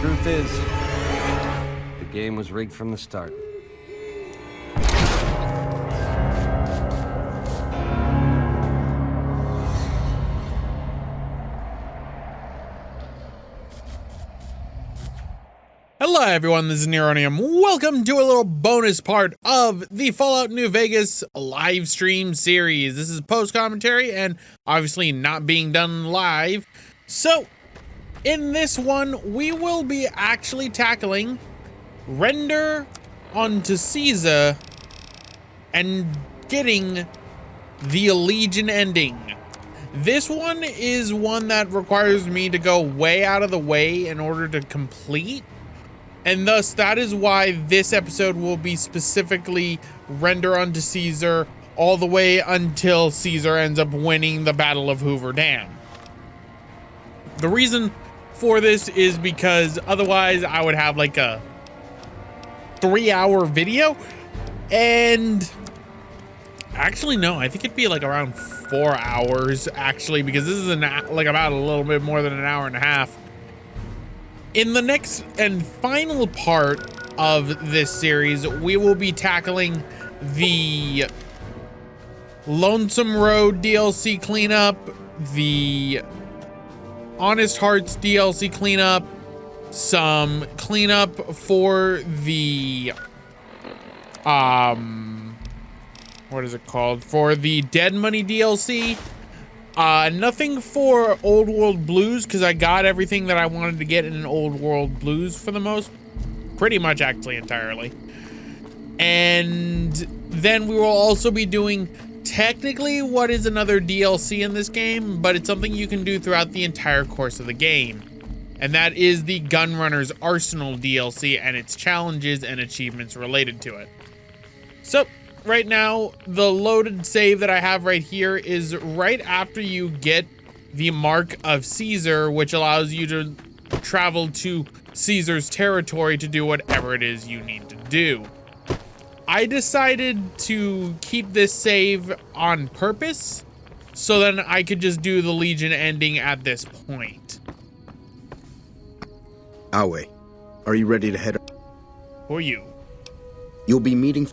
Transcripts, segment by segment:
Truth is, the game was rigged from the start. Hello everyone, this is Neronium. Welcome to a little bonus part of the Fallout New Vegas live stream series. This is post-commentary and obviously not being done live. So, in this one, we will be actually tackling Render onto Caesar and getting the Legion ending. This one is one that requires me to go way out of the way in order to complete. And thus, that is why this episode will be specifically Render onto Caesar all the way until Caesar ends up winning the Battle of Hoover Dam. The reason for this is because otherwise I would have like a 3-hour video. And actually, no, I think it'd be like around 4 hours actually, because this is like about a little bit more than an hour and a half. In the next and final part of this series, we will be tackling the Lonesome Road DLC cleanup, the Honest Hearts DLC cleanup, some cleanup for the, what is it called? For the Dead Money DLC. Nothing for Old World Blues, because I got everything that I wanted to get in an Old World Blues for the most, pretty much actually entirely. And then we will also be doing technically what is another DLC in this game, but it's something you can do throughout the entire course of the game. And that is the Gunrunner's Arsenal DLC and its challenges and achievements related to it. So, right now, the loaded save that I have right here is right after you get the Mark of Caesar, which allows you to travel to Caesar's territory to do whatever it is you need to do. I decided to keep this save on purpose, so then I could just do the Legion ending at this point. Awe, are you ready to head? Who are you? You'll be meeting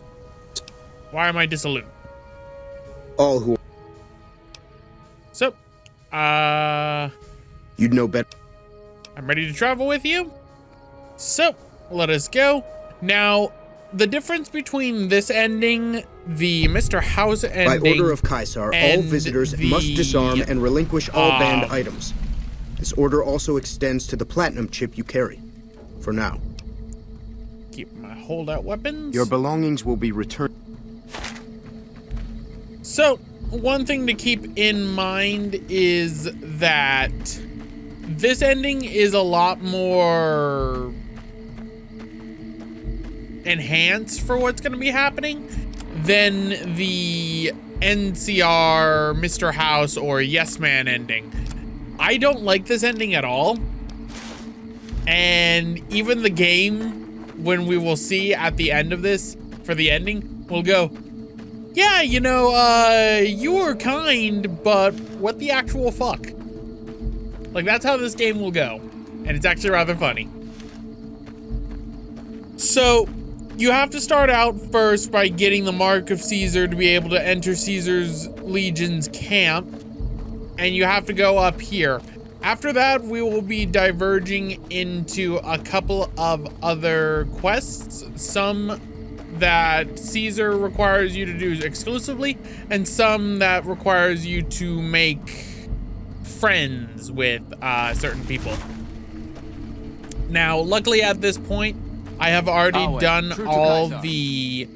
Why am I dissolute? all who So, you'd know better. I'm ready to travel with you. So, let us go. Now, the difference between this ending, the Mr. House ending, By order of Caesar, all visitors must disarm and relinquish all banned items. This order also extends to the platinum chip you carry. For now. Keep my holdout weapons. Your belongings will be returned. So, one thing to keep in mind is that this ending is a lot more enhanced for what's going to be happening than the NCR, Mr. House, or Yes Man ending. I don't like this ending at all. And even the game, when we will see at the end of this, for the ending, will go, yeah, you know, you were kind, but what the actual fuck? Like, that's how this game will go. And it's actually rather funny. So, you have to start out first by getting the Mark of Caesar to be able to enter Caesar's Legion's camp. And you have to go up here. After that, we will be diverging into a couple of other quests. Some that Caesar requires you to do exclusively, and some that requires you to make friends with certain people. Now, luckily at this point, I have already done all the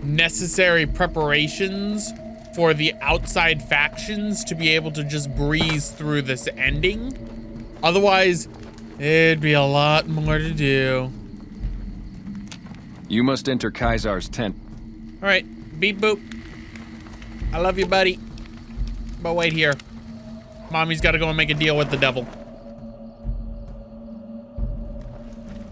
necessary preparations for the outside factions to be able to just breeze through this ending. Otherwise, it'd be a lot more to do. You must enter Caesar's tent. All right, beep boop. I love you, buddy. But wait here. Mommy's got to go and make a deal with the devil.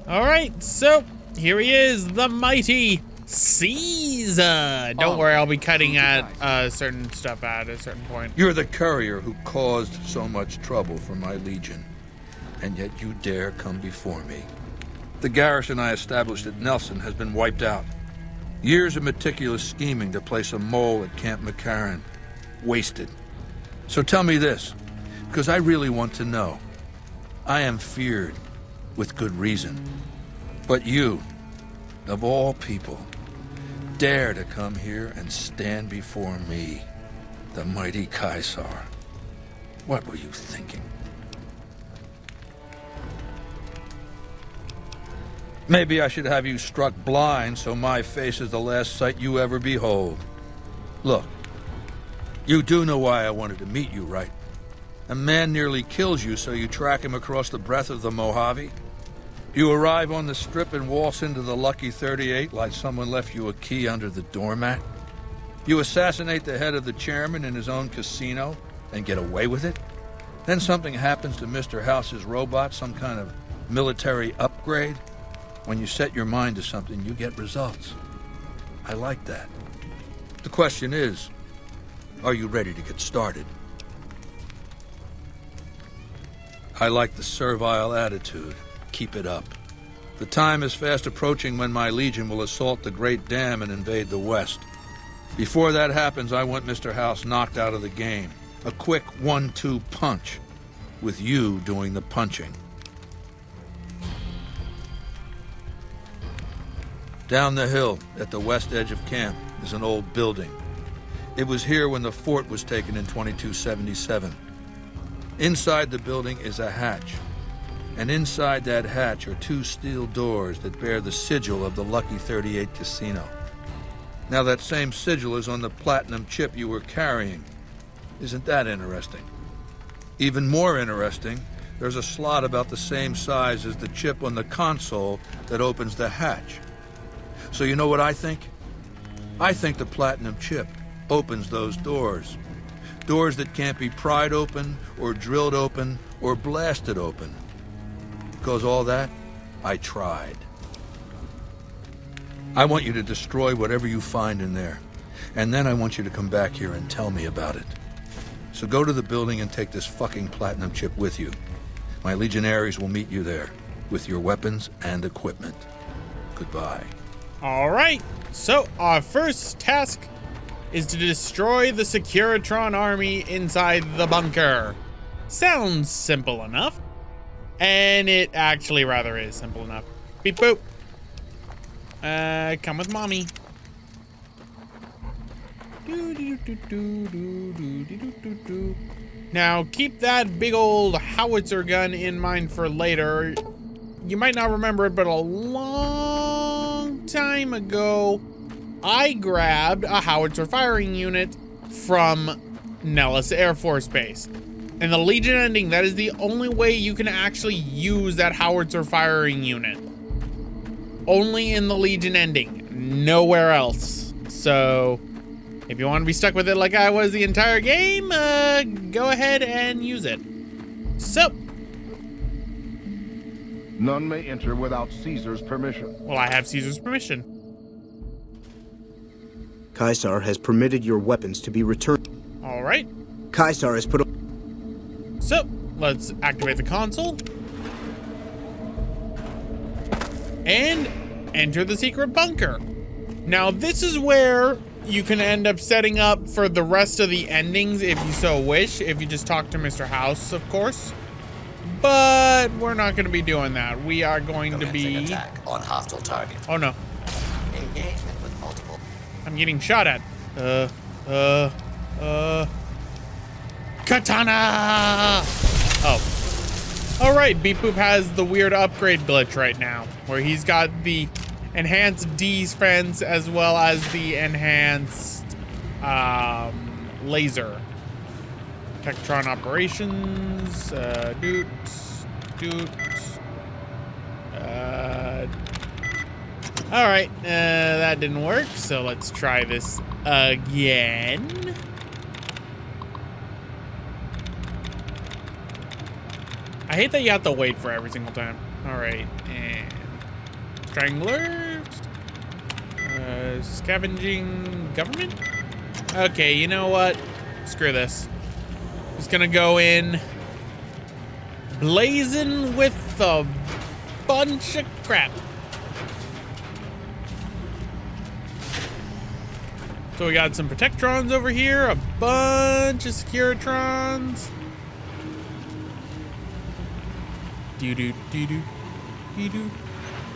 All right, so here he is, the mighty Caesar. Don't worry, I'll be cutting at certain stuff at a certain point. You're the courier who caused so much trouble for my legion. and yet you dare come before me. The garrison I established at Nelson has been wiped out. Years of meticulous scheming to place a mole at Camp McCarran. Wasted. So tell me this, because I really want to know. I am feared, with good reason. But you, of all people, dare to come here and stand before me, the mighty Caesar. What were you thinking? Maybe I should have you struck blind so my face is the last sight you ever behold. Look, you do know why I wanted to meet you, right? A man nearly kills you, so you track him across the breadth of the Mojave. You arrive on the strip and waltz into the Lucky 38 like someone left you a key under the doormat. You assassinate the head of the chairman in his own casino and get away with it. Then something happens to Mr. House's robot, some kind of military upgrade. When you set your mind to something, you get results. I like that. The question is, are you ready to get started? I like the servile attitude. Keep it up. The time is fast approaching when my legion will assault the Great Dam and invade the West. Before that happens, I want Mr. House knocked out of the game. A quick 1-2 punch, with you doing the punching. Down the hill, at the west edge of camp, is an old building. It was here when the fort was taken in 2277. Inside the building is a hatch, and inside that hatch are 2 steel doors that bear the sigil of the Lucky 38 Casino. Now that same sigil is on the platinum chip you were carrying. Isn't that interesting? Even more interesting, there's a slot about the same size as the chip on the console that opens the hatch. So you know what I think? I think the platinum chip opens those doors. Doors that can't be pried open, or drilled open, or blasted open. Because all that, I tried. I want you to destroy whatever you find in there. And then I want you to come back here and tell me about it. So go to the building and take this fucking platinum chip with you. My legionaries will meet you there, with your weapons and equipment. Goodbye. All right, so our first task is to destroy the Securitron army inside the bunker. Sounds simple enough. And it actually rather is simple enough. Beep boop. Come with mommy. Now, keep that big old howitzer gun in mind for later. You might not remember it, but a long time ago, I grabbed a howitzer firing unit from Nellis Air Force Base. In the Legion ending, that is the only way you can actually use that howitzer firing unit. Only in the Legion ending, nowhere else. So, if you want to be stuck with it like I was the entire game, go ahead and use it. So, none may enter without Caesar's permission. well, I have Caesar's permission. Caesar has permitted your weapons to be returned. All right. Caesar has put... So, let's activate the console. And enter the secret bunker. Now, this is where you can end up setting up for the rest of the endings if you so wish, if you just talk to Mr. House, of course. But we're not going to be doing that. We are going to be... attack on hostile target. Oh, no. Engagement with multiple... I'm getting shot at. Katana! Oh. All right, Beep Boop has the weird upgrade glitch right now, where he's got the enhanced defense as well as the enhanced laser. Securitron operations, all right, that didn't work, so let's try this again. I hate that you have to wait for every single time. All right, and Strangler, scavenging government. Okay, you know what? Screw this. Just gonna go in blazing with a bunch of crap. So we got some Protectrons over here, a bunch of Securitrons. Doo-doo, doo-doo, doo-doo,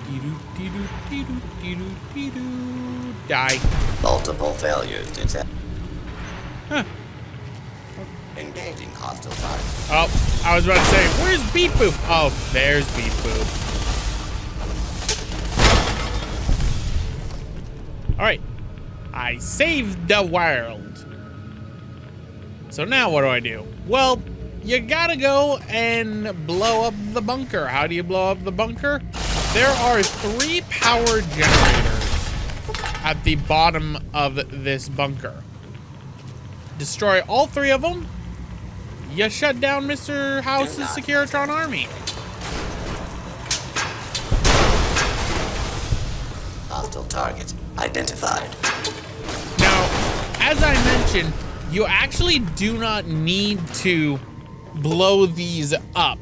doo-doo, doo-doo, doo-doo, doo-doo, doo-doo. Die. Multiple failures detected. Huh. Engaging hostile target. Oh, I was about to say, where's Beep Boop? Oh, there's Beep Boop. All right, I saved the world. So now what do I do? Well, you gotta go and blow up the bunker. How do you blow up the bunker? There are 3 power generators at the bottom of this bunker. Destroy all 3 of them. You shut down Mr. House's Securitron army. Hostile target identified. Now, as I mentioned, you actually do not need to blow these up.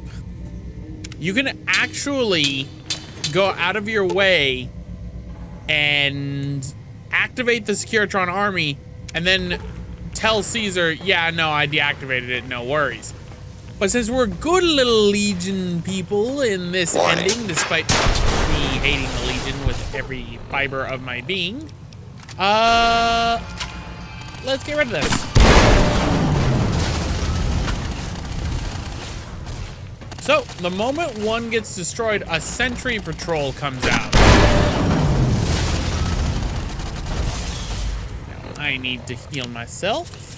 You can actually go out of your way and activate the Securitron army and then tell Caesar, yeah, no, I deactivated it, no worries. But since we're good little Legion people in this ending, despite me hating the Legion with every fiber of my being, let's get rid of this. So, the moment one gets destroyed, a sentry patrol comes out. Now, I need to heal myself.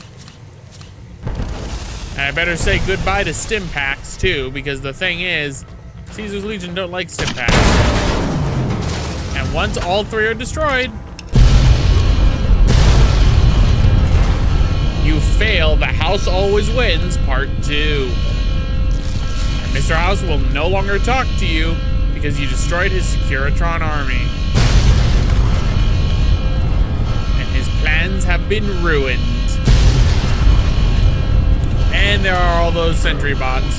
And I better say goodbye to stim packs, too, because the thing is, Caesar's Legion don't like stim packs. And once all 3 are destroyed, you fail the House Always Wins Part 2. Mr. House will no longer talk to you because you destroyed his Securitron army. And his plans have been ruined. And there are all those sentry bots.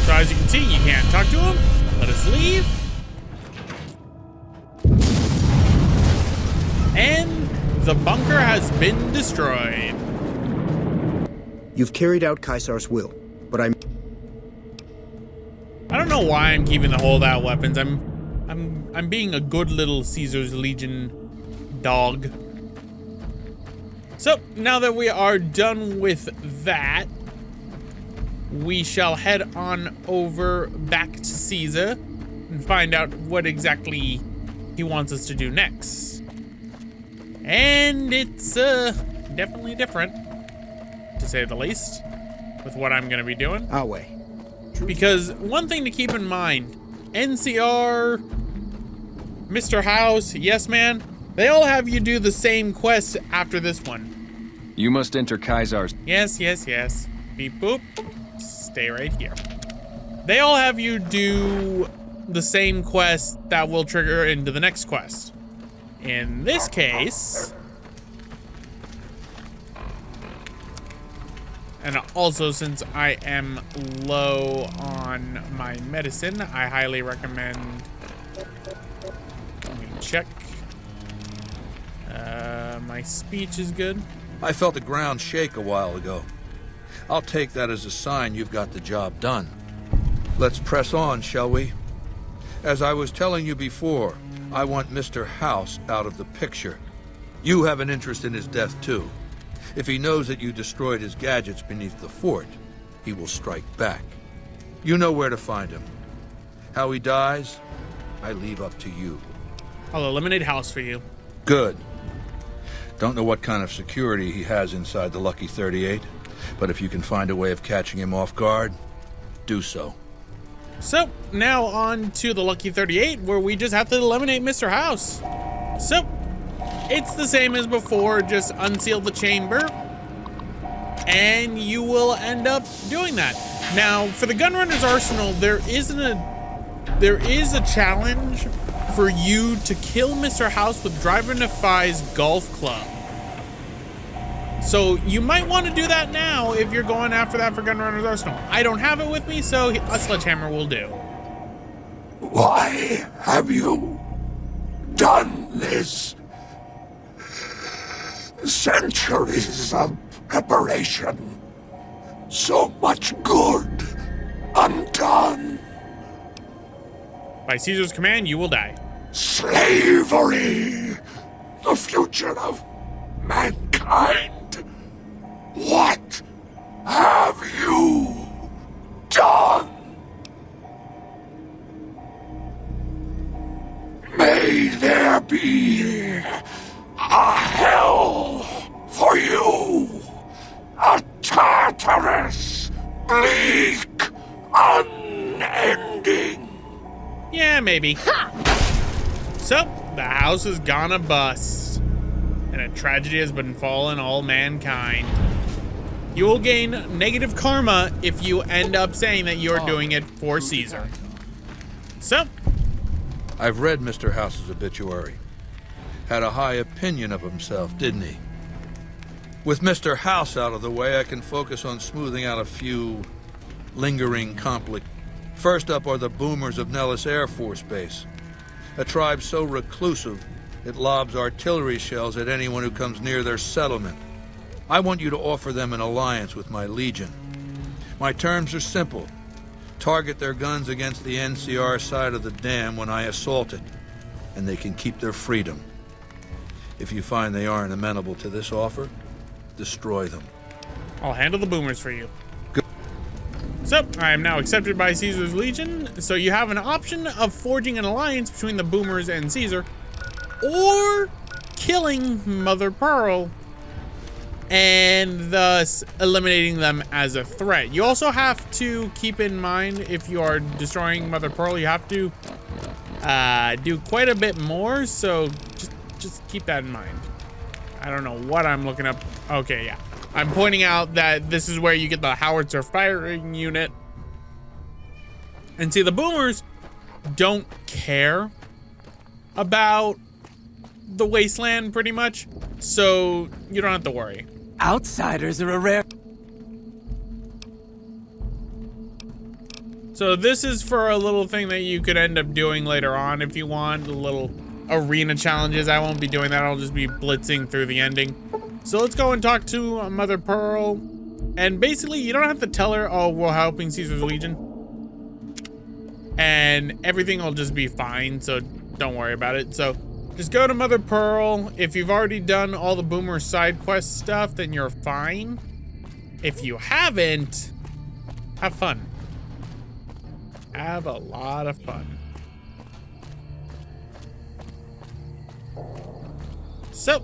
So as you can see, you can't talk to him. Let us leave. And the bunker has been destroyed. You've carried out Caesar's will, but I don't know why I'm keeping the holdout weapons. I'm being a good little Caesar's Legion dog. So now that we are done with that, we shall head on over back to Caesar and find out what exactly he wants us to do next. And it's definitely different, to say the least, with what I'm going to be doing. Our way. Because one thing to keep in mind, NCR, Mr. House, Yes Man, they all have you do the same quest after this one. You must enter Caesar's. Yes, yes, yes. Beep boop. Stay right here. They all have you do the same quest that will trigger into the next quest. In this case, and also since I am low on my medicine, I highly recommend, let me check. My speech is good. I felt the ground shake a while ago. I'll take that as a sign you've got the job done. Let's press on, shall we? As I was telling you before, I want Mr. House out of the picture. You have an interest in his death, too. If he knows that you destroyed his gadgets beneath the fort, he will strike back. You know where to find him. How he dies, I leave up to you. I'll eliminate House for you. Good. Don't know what kind of security he has inside the Lucky 38, but if you can find a way of catching him off guard, do so. So, now on to the Lucky 38, where we just have to eliminate Mr. House. So, it's the same as before, just unseal the chamber, and you will end up doing that. Now, for the Gunrunner's Arsenal, there is a challenge for you to kill Mr. House with Driver Nefai's golf club. So you might want to do that now if you're going after that for Gunrunner's Arsenal. I don't have it with me, so a sledgehammer will do. Why have you done this? Centuries of preparation. So much good undone. By Caesar's command, you will die. Slavery. The future of mankind. What have you done? May there be a hell for you, a Tartarus, bleak, unending. Yeah, maybe. So, the house is gonna bust, and a tragedy has befallen all mankind. You will gain negative karma if you end up saying that you're doing it for Caesar. So, I've read Mr. House's obituary. Had a high opinion of himself, didn't he? With Mr. House out of the way, I can focus on smoothing out a few lingering conflicts. First up are the boomers of Nellis Air Force Base, a tribe so reclusive it lobs artillery shells at anyone who comes near their settlement. I want you to offer them an alliance with my Legion. My terms are simple. Target their guns against the NCR side of the dam when I assault it, and they can keep their freedom. If you find they aren't amenable to this offer, destroy them. I'll handle the boomers for you. So, I am now accepted by Caesar's Legion, so you have an option of forging an alliance between the boomers and Caesar, or killing Mother Pearl, and thus eliminating them as a threat. You also have to keep in mind, if you are destroying Mother Pearl, you have to do quite a bit more, so just keep that in mind. I don't know what I'm looking up. Okay, yeah. I'm pointing out that this is where you get the howitzer firing unit. And see, the boomers don't care about the wasteland pretty much, so you don't have to worry. Outsiders are a rare... So this is for a little thing that you could end up doing later on if you want, a little arena challenges. I won't be doing that, I'll just be blitzing through the ending. So let's go and talk to Mother Pearl. And basically, you don't have to tell her, oh, we're helping Caesar's Legion. And everything will just be fine, so don't worry about it. So just go to Mother Pearl. If you've already done all the boomer side quest stuff, then you're fine. If you haven't, have fun. Have a lot of fun. So,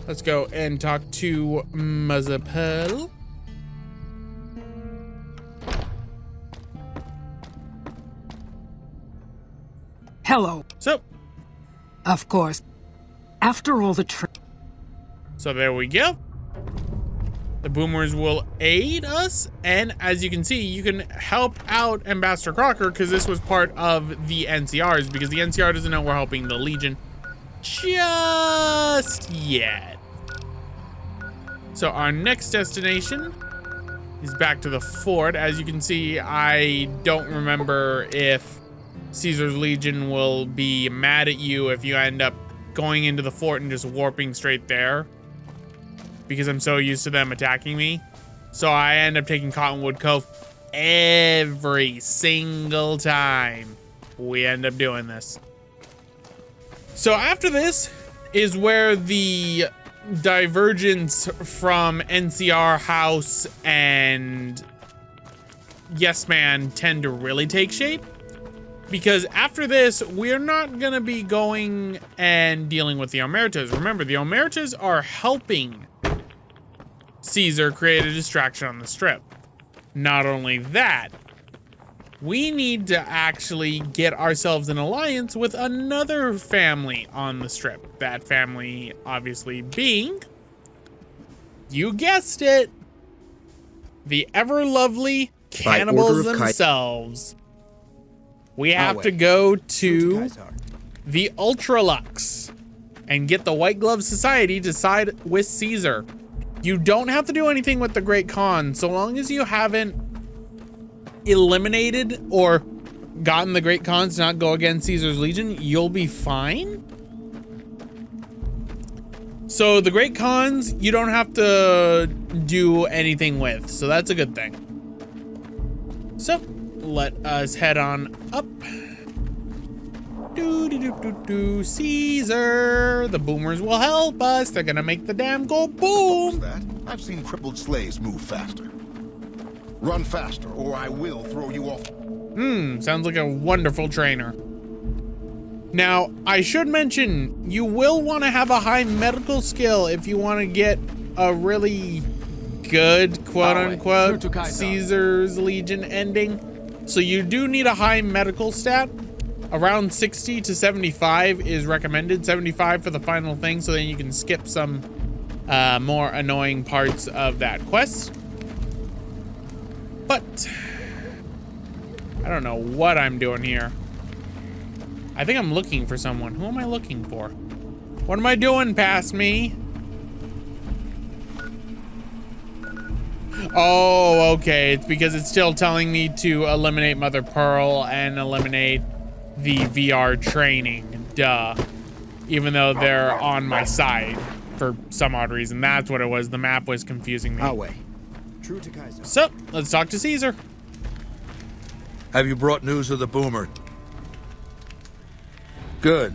let's go and talk to Mother Pearl. Hello. So, Of course. After all the so there we go. The boomers will aid us, and as you can see, you can help out Ambassador Crocker because this was part of the NCRs, because the NCR doesn't know we're helping the Legion just yet. So our next destination is back to the fort. As you can see, I don't remember if Caesar's Legion will be mad at you if you end up going into the fort and just warping straight there, because I'm so used to them attacking me. So I end up taking Cottonwood Cove every single time we end up doing this. So after this is where the divergence from NCR House and Yes Man tend to really take shape. Because after this, we're not gonna be going and dealing with the Omertas. Remember, the Omertas are helping Caesar create a distraction on the strip. Not only that, we need to actually get ourselves an alliance with another family on the strip. That family obviously being, you guessed it, the ever lovely cannibals themselves. We have to go to the Ultralux and get the White Glove Society to side with Caesar. You don't have to do anything with the Great Khan. So long as you haven't eliminated or gotten the Great Khans to not go against Caesar's Legion, you'll be fine. So the Great Khans, you don't have to do anything with. So that's a good thing. So let us head on up. Caesar, the boomers will help us. They're gonna make the dam go boom. That? I've seen crippled slaves move faster. Run faster, or I will throw you off. Sounds like a wonderful trainer. Now, I should mention, you will want to have a high medical skill if you want to get a really good, quote-unquote, Caesar's Legion ending. So you do need a high medical stat. Around 60 to 75 is recommended. 75 for the final thing, so then you can skip some more annoying parts of that quest. But I don't know what I'm doing here. I think I'm looking for someone. Who am I looking for? What am I doing past me? Oh, okay. It's because it's still telling me to eliminate Mother Pearl and eliminate the VR training. Duh. Even though they're on my side for some odd reason. That's what it was. The map was confusing me. Our way. True to Kaiser. So, let's talk to Caesar. Have you brought news of the boomer? Good.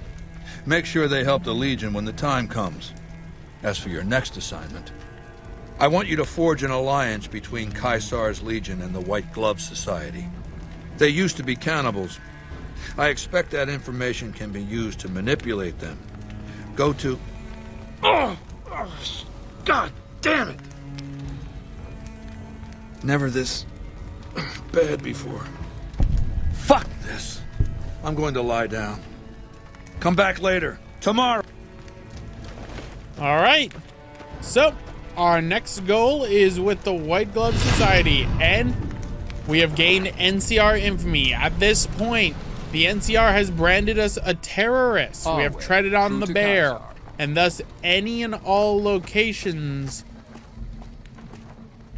Make sure they help the Legion when the time comes. As for your next assignment, I want you to forge an alliance between Caesar's Legion and the White Glove Society. They used to be cannibals. I expect that information can be used to manipulate them. Go to... Oh, God damn it! Never this bad before. Fuck this. I'm going to lie down. Come back later. Tomorrow. All right. So, our next goal is with the White Glove Society, and we have gained NCR infamy. At this point, the NCR has branded us a terrorist. We have treaded on the bear, and thus any and all locations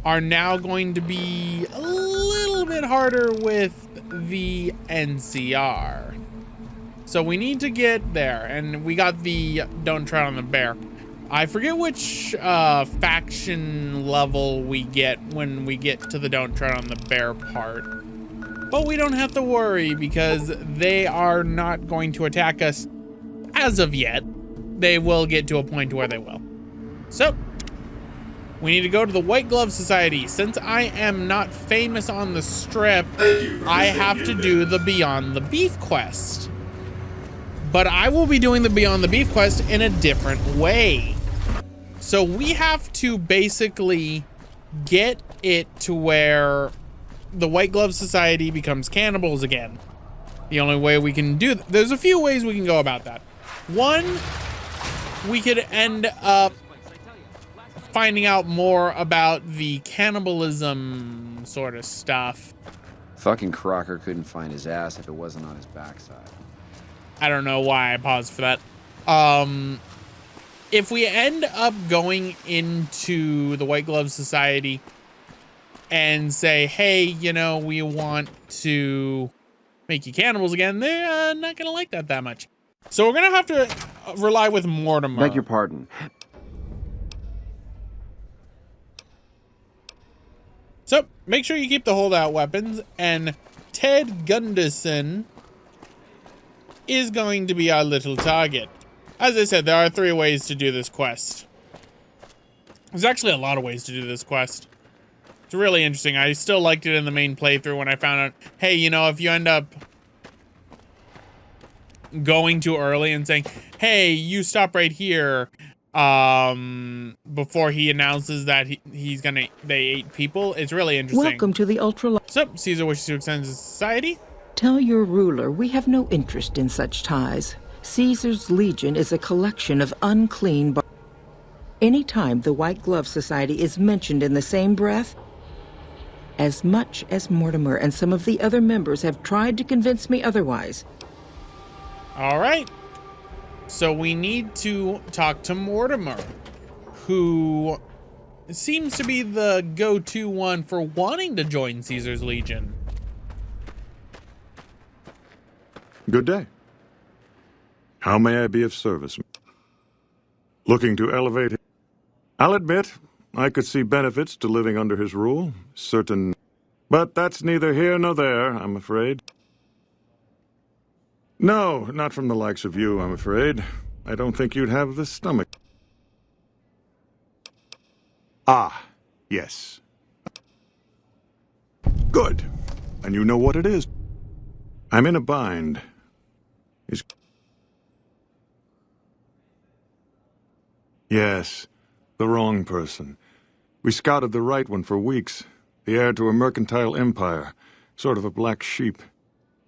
are now going to be a little bit harder with the NCR. So we need to get there, and we got the don't tread on the bear. I forget which faction level we get when we get to the don't tread on the bear part. But we don't have to worry because they are not going to attack us as of yet. They will get to a point where they will. So, we need to go to the White Glove Society. Since I am not famous on the strip, I have to do the Beyond the Beef quest. But I will be doing the Beyond the Beef quest in a different way. So we have to basically get it to where the White Glove Society becomes cannibals again. The only way we can do there's a few ways we can go about that. One, we could end up finding out more about the cannibalism sort of stuff. Fucking Crocker couldn't find his ass if it wasn't on his backside. I don't know why I paused for that. If we end up going into the White Glove Society and say, hey, you know, we want to make you cannibals again, they're not going to like that much. So we're going to have to rely with Mortimer. Beg your pardon. So make sure you keep the holdout weapons, and Ted Gunderson is going to be our little target. As I said, there are 3 ways to do this quest. There's actually a lot of ways to do this quest. It's really interesting. I still liked it in the main playthrough when I found out, hey, you know, if you end up going too early and saying, hey, you stop right here, before he announces that they ate people, it's really interesting. Welcome to the Ultra. So, Caesar wishes to extend his society. Tell your ruler we have no interest in such ties. Caesar's Legion is a collection of unclean. Anytime the White Glove Society is mentioned in the same breath, as much as Mortimer and some of the other members have tried to convince me otherwise. All right. So we need to talk to Mortimer, who seems to be the go-to one for wanting to join Caesar's Legion. Good day. How may I be of service? Looking to elevate him? I'll admit, I could see benefits to living under his rule, certain... But that's neither here nor there, I'm afraid. No, not from the likes of you, I'm afraid. I don't think you'd have the stomach. Ah, yes. Good. And you know what it is. I'm in a bind. Yes, the wrong person. We scouted the right one for weeks. The heir to a mercantile empire. Sort of a black sheep.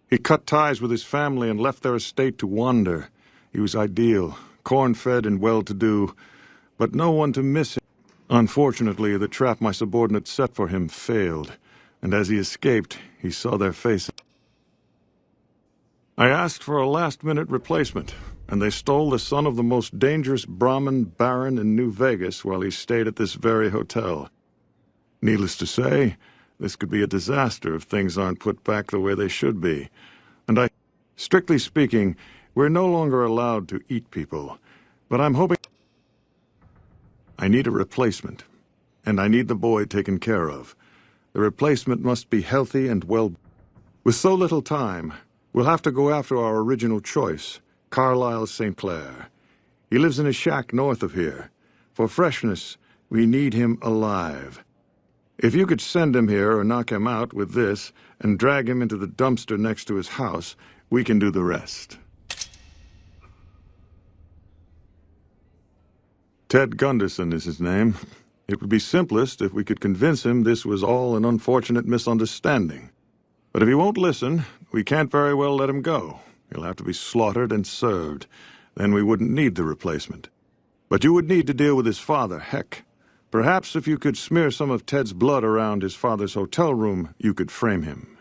He cut ties with his family and left their estate to wander. He was ideal, corn-fed and well-to-do, but no one to miss him. Unfortunately, the trap my subordinates set for him failed, and as he escaped, he saw their faces. I asked for a last-minute replacement, and they stole the son of the most dangerous Brahmin baron in New Vegas while he stayed at this very hotel. Needless to say, this could be a disaster if things aren't put back the way they should be. And strictly speaking, we're no longer allowed to eat people. But I'm hoping... I need a replacement, and I need the boy taken care of. The replacement must be healthy and well... With so little time, we'll have to go after our original choice, Carlisle St. Clair. He lives in a shack north of here. For freshness, we need him alive. If you could send him here or knock him out with this and drag him into the dumpster next to his house, we can do the rest. Ted Gunderson is his name. It would be simplest if we could convince him this was all an unfortunate misunderstanding. But if he won't listen, we can't very well let him go. He'll have to be slaughtered and served. Then we wouldn't need the replacement. But you would need to deal with his father, Heck. Perhaps if you could smear some of Ted's blood around his father's hotel room, you could frame him.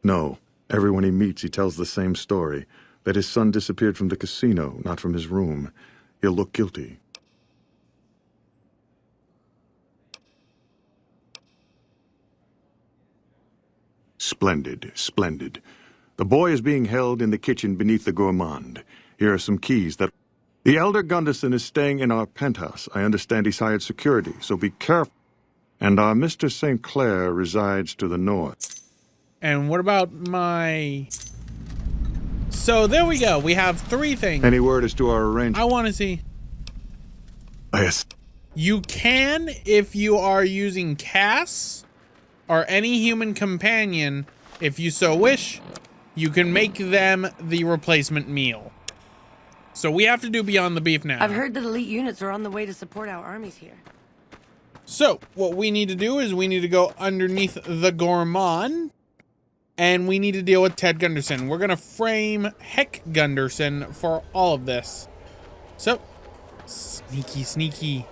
No, everyone he meets, he tells the same story. That his son disappeared from the casino, not from his room. He'll look guilty. Splendid, splendid. The boy is being held in the kitchen beneath the gourmand. Here are some keys that... The elder Gunderson is staying in our penthouse. I understand he's hired security, so be careful. And our Mr. St. Clair resides to the north. And what about my... So there we go. We have 3 things. Any word as to our arrangement? I want to see. Yes. You can, if you are using Cass or any human companion, if you so wish, you can make them the replacement meal. So we have to do Beyond the Beef now. I've heard that elite units are on the way to support our armies here. So what we need to do is we need to go underneath the gourmand. And we need to deal with Ted Gunderson. We're going to frame Heck Gunderson for all of this. So, sneaky, sneaky.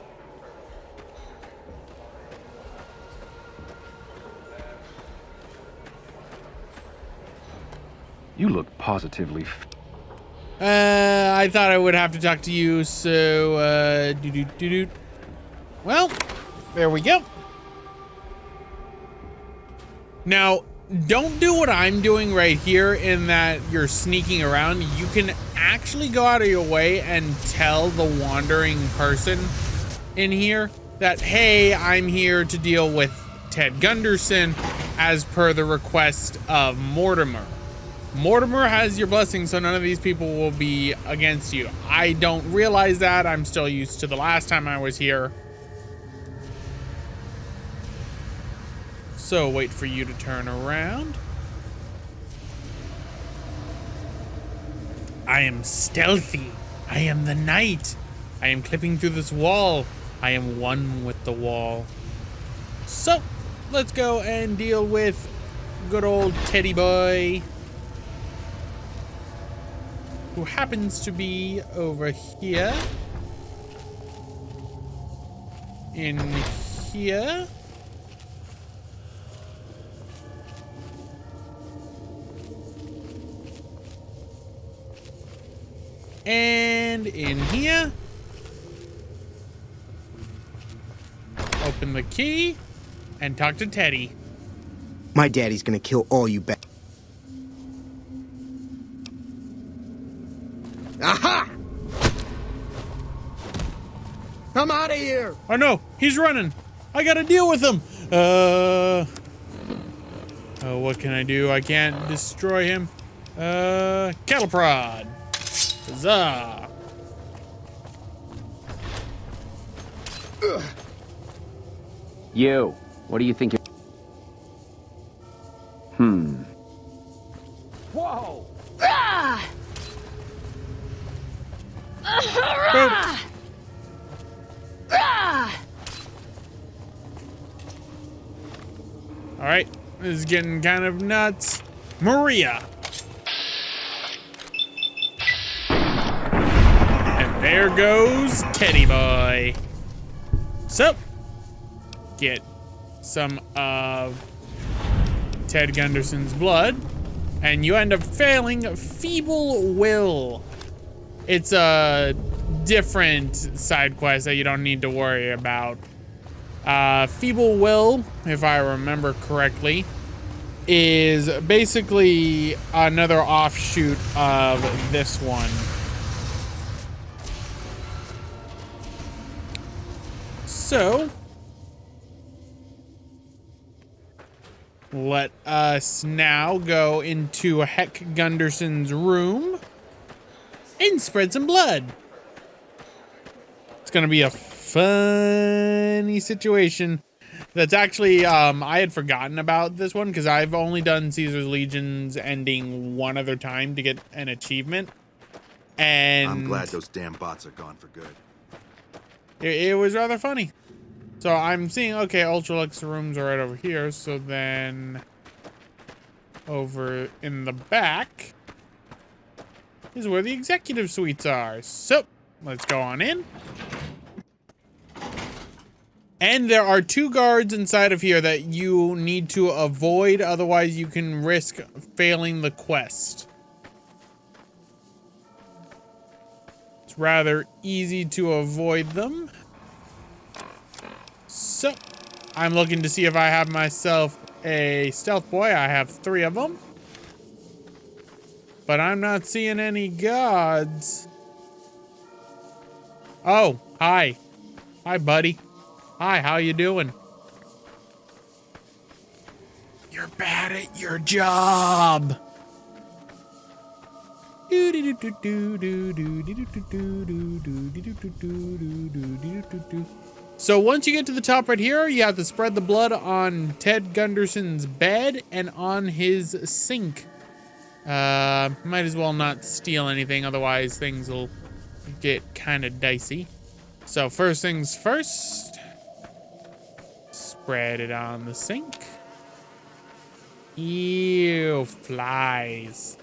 You look positively... I thought I would have to talk to you, so, Well, there we go. Now... Don't do what I'm doing right here in that you're sneaking around. You can actually go out of your way and tell the wandering person in here that, hey, I'm here to deal with Ted Gunderson as per the request of Mortimer. Mortimer has your blessing, so none of these people will be against you. I don't realize that. I'm still used to the last time I was here. So wait for you to turn around. I am stealthy. I am the knight. I am clipping through this wall. I am one with the wall. So let's go and deal with good old Teddy boy, who happens to be over here. In here. And in here. Open the key and talk to Teddy. My daddy's gonna kill all you back. Aha! I'm out of here! Oh no, he's running. I gotta deal with him. Oh, what can I do? I can't destroy him. Cattle prod. Huzzah. You, what do you think? Whoa! Ah! Boop. Ah! All right, this is getting kind of nuts. Maria. And there goes Teddy boy. So, get some of Ted Gunderson's blood, and you end up failing Feeble Will. It's a different side quest that you don't need to worry about. Feeble Will, if I remember correctly, is basically another offshoot of this one. So, let us now go into Heck Gunderson's room and spread some blood. It's gonna be a funny situation. That's actually, I had forgotten about this one because I've only done Caesar's Legion's ending one other time to get an achievement. And I'm glad those damn bots are gone for good. it was rather funny. So I'm seeing, okay, Ultralux rooms are right over here. So then over in the back is where the executive suites are. So let's go on in. And there are 2 guards inside of here that you need to avoid, otherwise you can risk failing the quest. It's rather easy to avoid them. So, I'm looking to see if I have myself a stealth boy. I have 3 of them. But I'm not seeing any guards. Oh, hi. Hi, buddy. Hi, how you doing? You're bad at your job. So once you get to the top right here, you have to spread the blood on Ted Gunderson's bed and on his sink. Might as well not steal anything, otherwise things will get kind of dicey. So first things first. Spread it on the sink. Ew, flies.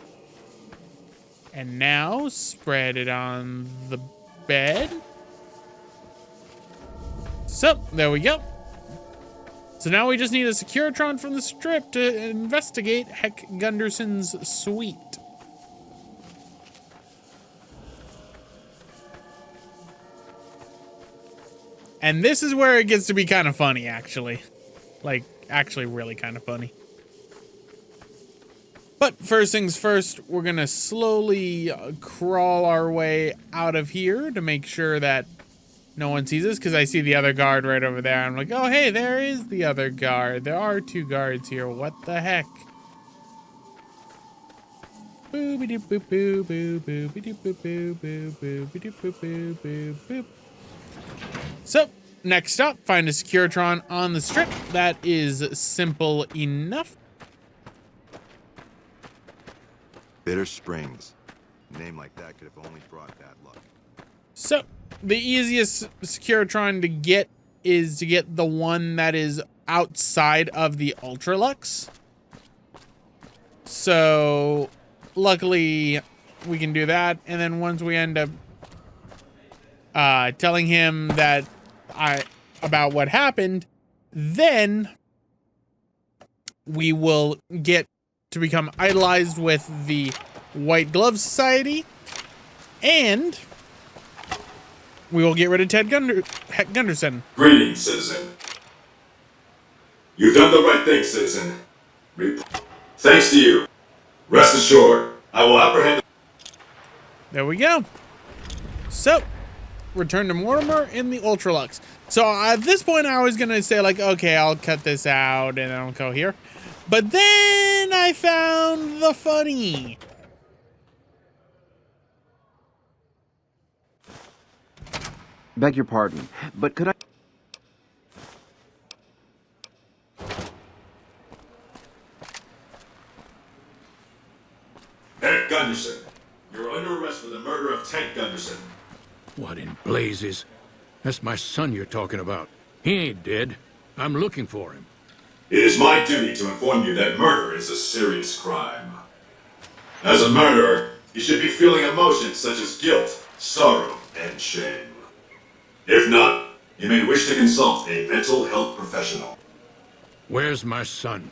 And now spread it on the bed. So, there we go. So now we just need a Securitron from the strip to investigate Heck Gunderson's suite. And this is where it gets to be kind of funny, actually. Like, actually really kind of funny. But first things first, we're going to slowly crawl our way out of here to make sure that no one sees us, because I see the other guard right over there. I'm like, oh, hey, there is the other guard. There are 2 guards here. What the heck? So, next up, find a Securitron on the strip. That is simple enough. Bitter Springs. A name like that could have only brought bad luck. So, the easiest Securitron to get is to get the one that is outside of the Ultralux. So, luckily, we can do that. And then once we end up telling him that about what happened, then we will get to become idolized with the White Glove Society, and we will get rid of Ted Gunderson. Greetings, citizen. You've done the right thing, citizen. Thanks to you. Rest assured, I will apprehend. There we go. So, return to Mortimer in the Ultralux. So at this point, I was gonna say like, okay, I'll cut this out and I'll go here. But then I found the funny. Beg your pardon, but could I... Hank Gunderson, you're under arrest for the murder of Tank Gunderson. What in blazes? That's my son you're talking about. He ain't dead. I'm looking for him. It is my duty to inform you that murder is a serious crime. As a murderer, you should be feeling emotions such as guilt, sorrow, and shame. If not, you may wish to consult a mental health professional. Where's my son?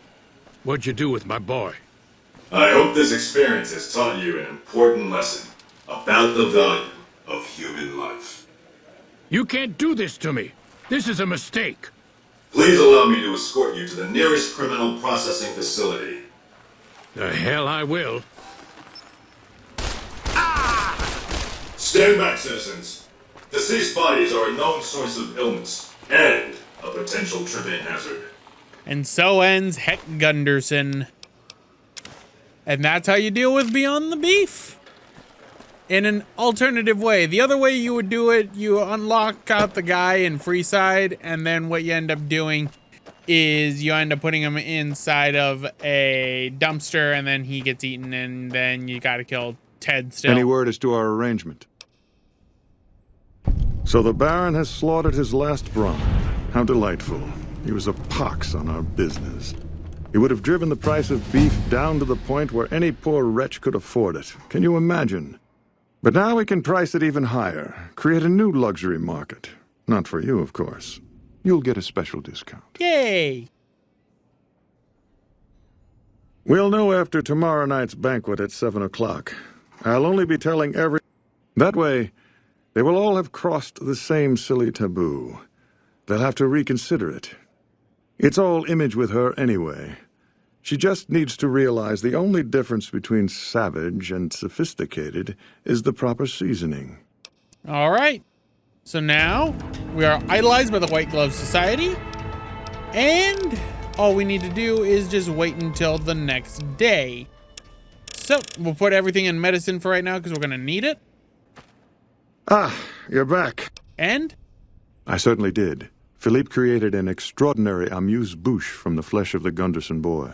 What'd you do with my boy? I hope this experience has taught you an important lesson about the value of human life. You can't do this to me. This is a mistake. Please allow me to escort you to the nearest criminal processing facility. The hell I will. Stand back, citizens. Deceased bodies are a known source of illness and a potential tripping hazard. And so ends Heck Gunderson. And that's how you deal with Beyond the Beef. In an alternative way. The other way you would do it, you unlock out the guy in Freeside, and then what you end up doing is you end up putting him inside of a dumpster, and then he gets eaten, and then you gotta kill Ted still. Any word as to our arrangement? So the Baron has slaughtered his last Brahmin. How delightful. He was a pox on our business. He would have driven the price of beef down to the point where any poor wretch could afford it. Can you imagine? But now we can price it even higher, create a new luxury market. Not for you, of course. You'll get a special discount. Yay! We'll know after tomorrow night's banquet at 7 o'clock. I'll only be telling every... That way, they will all have crossed the same silly taboo. They'll have to reconsider it. It's all image with her anyway. She just needs to realize the only difference between savage and sophisticated is the proper seasoning. All right. So now we are idolized by the White Glove Society. And all we need to do is just wait until the next day. So we'll put everything in medicine for right now because we're going to need it. Ah, you're back. And? I certainly did. Philippe created an extraordinary amuse-bouche from the flesh of the Gunderson boy.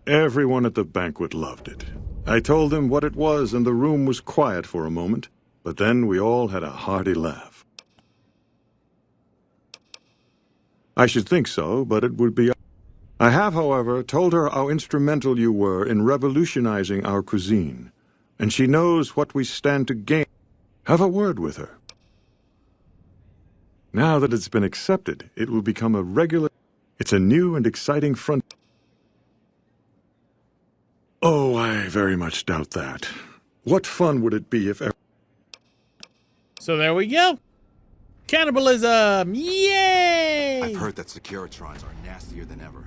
Everyone at the banquet loved it. I told them what it was, and the room was quiet for a moment, but then we all had a hearty laugh. I should think so, but it would be... I have, however, told her how instrumental you were in revolutionizing our cuisine, and she knows what we stand to gain. Have a word with her. Now that it's been accepted, it will become a regular... It's a new and exciting front... Oh, I very much doubt that. What fun would it be if... So there we go. Cannibalism! Yay! I've heard that Securitrons are nastier than ever.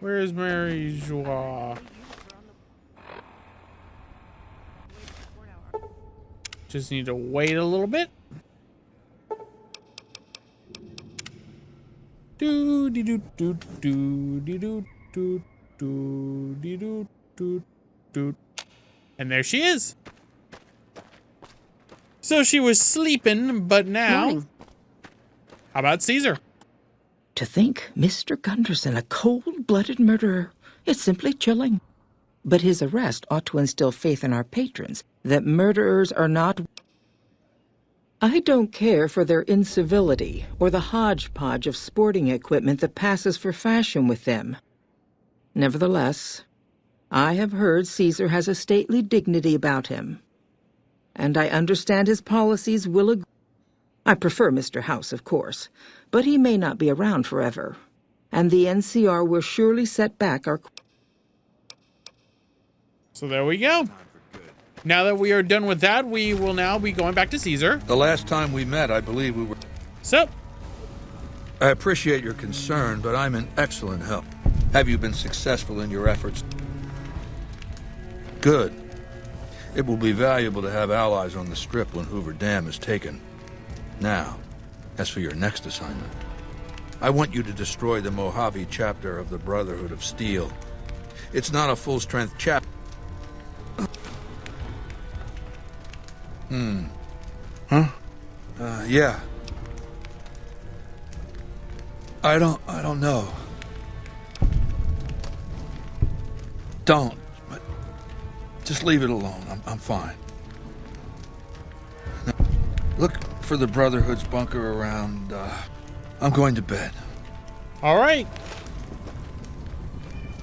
Where's Mary Joie? Just need to wait a little bit. Do do do do do do do do do do do. And there she is. So she was sleeping, but now... Morning. How about Caesar? To think Mr. Gunderson, a cold-blooded murderer, it's simply chilling. But his arrest ought to instill faith in our patrons that murderers are not... I don't care for their incivility or the hodgepodge of sporting equipment that passes for fashion with them. Nevertheless, I have heard Caesar has a stately dignity about him, and I understand his policies will agree. I prefer Mr. House, of course, but he may not be around forever, and the NCR will surely set back our... So there we go. Now that we are done with that, we will now be going back to Caesar. The last time we met, I believe we were... So, I appreciate your concern, but I'm in excellent health. Have you been successful in your efforts? Good. It will be valuable to have allies on the Strip when Hoover Dam is taken. Now, as for your next assignment, I want you to destroy the Mojave chapter of the Brotherhood of Steel. It's not a full-strength chapter. Huh? Yeah. I don't know. Don't, but just leave it alone. I'm fine. Now, look for the Brotherhood's bunker around, I'm going to bed. All right.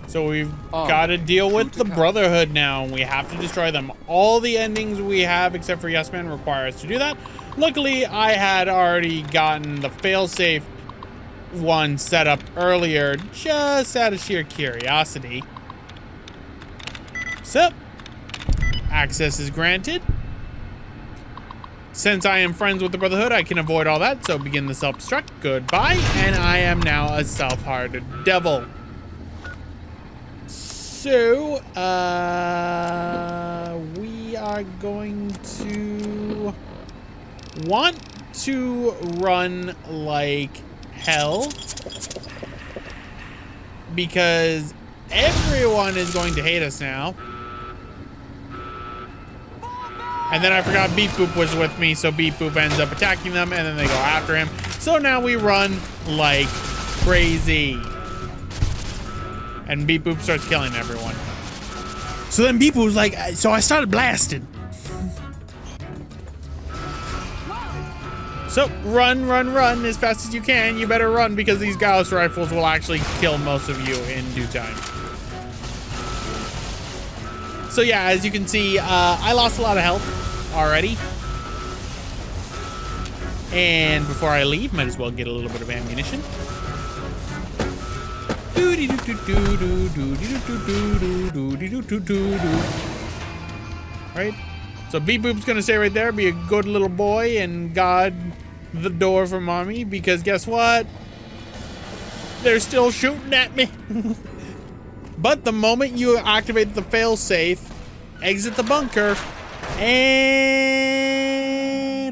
So we've got to deal with the Brotherhood now. We have to destroy them. All the endings we have, except for Yes Man, require us to do that. Luckily, I had already gotten the failsafe one set up earlier, just out of sheer curiosity. So, access is granted. Since I am friends with the Brotherhood, I can avoid all that, so begin the self-destruct. Goodbye, and I am now a self-hearted devil. So, we are going to want to run like hell, because everyone is going to hate us now. And then I forgot Beep Boop was with me, so Beep Boop ends up attacking them, and then they go after him. So now we run like crazy. And Beep Boop starts killing everyone. So then Beep Boop's like, so I started blasting. So run as fast as you can. You better run, because these Gauss rifles will actually kill most of you in due time. So yeah, as you can see, I lost a lot of health already. And before I leave, might as well get a little bit of ammunition. Right? So Beep Boop's gonna stay right there, be a good little boy, and guard the door for Mommy, because guess what? They're still shooting at me. But the moment you activate the failsafe, exit the bunker, and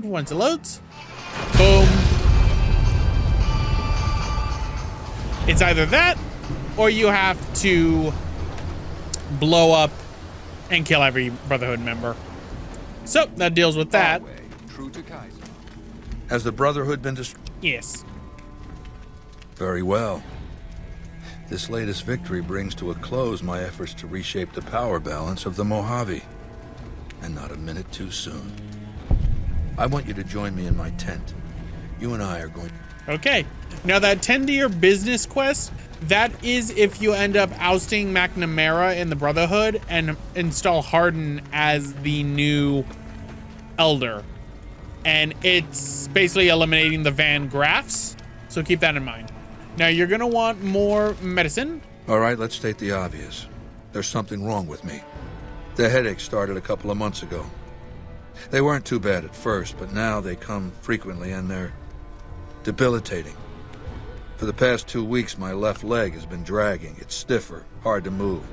once it loads, boom. It's either that, or you have to blow up and kill every Brotherhood member. So that deals with that. Has the Brotherhood been destroyed? Yes. Very well. This latest victory brings to a close my efforts to reshape the power balance of the Mojave. And not a minute too soon. I want you to join me in my tent. You and I are going... Okay. Now that tend to your business quest, that is if you end up ousting McNamara in the Brotherhood and install Harden as the new Elder. And it's basically eliminating the Van Graffs. So keep that in mind. Now you're gonna want more medicine. All right, let's state the obvious. There's something wrong with me. The headaches started a couple of months ago. They weren't too bad at first, but now they come frequently and they're debilitating. For the past 2 weeks, my left leg has been dragging. It's stiffer, hard to move.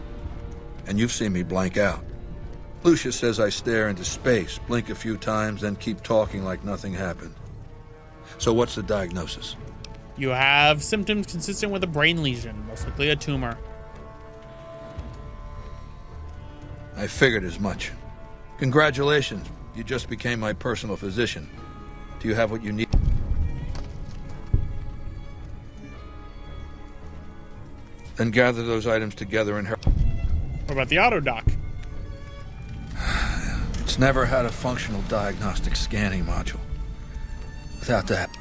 And you've seen me blank out. Lucia says I stare into space, blink a few times, then keep talking like nothing happened. So what's the diagnosis? You have symptoms consistent with a brain lesion, most likely a tumor. I figured as much. Congratulations, you just became my personal physician. Do you have what you need? Then gather those items together and... What about the auto dock? It's never had a functional diagnostic scanning module. Without that,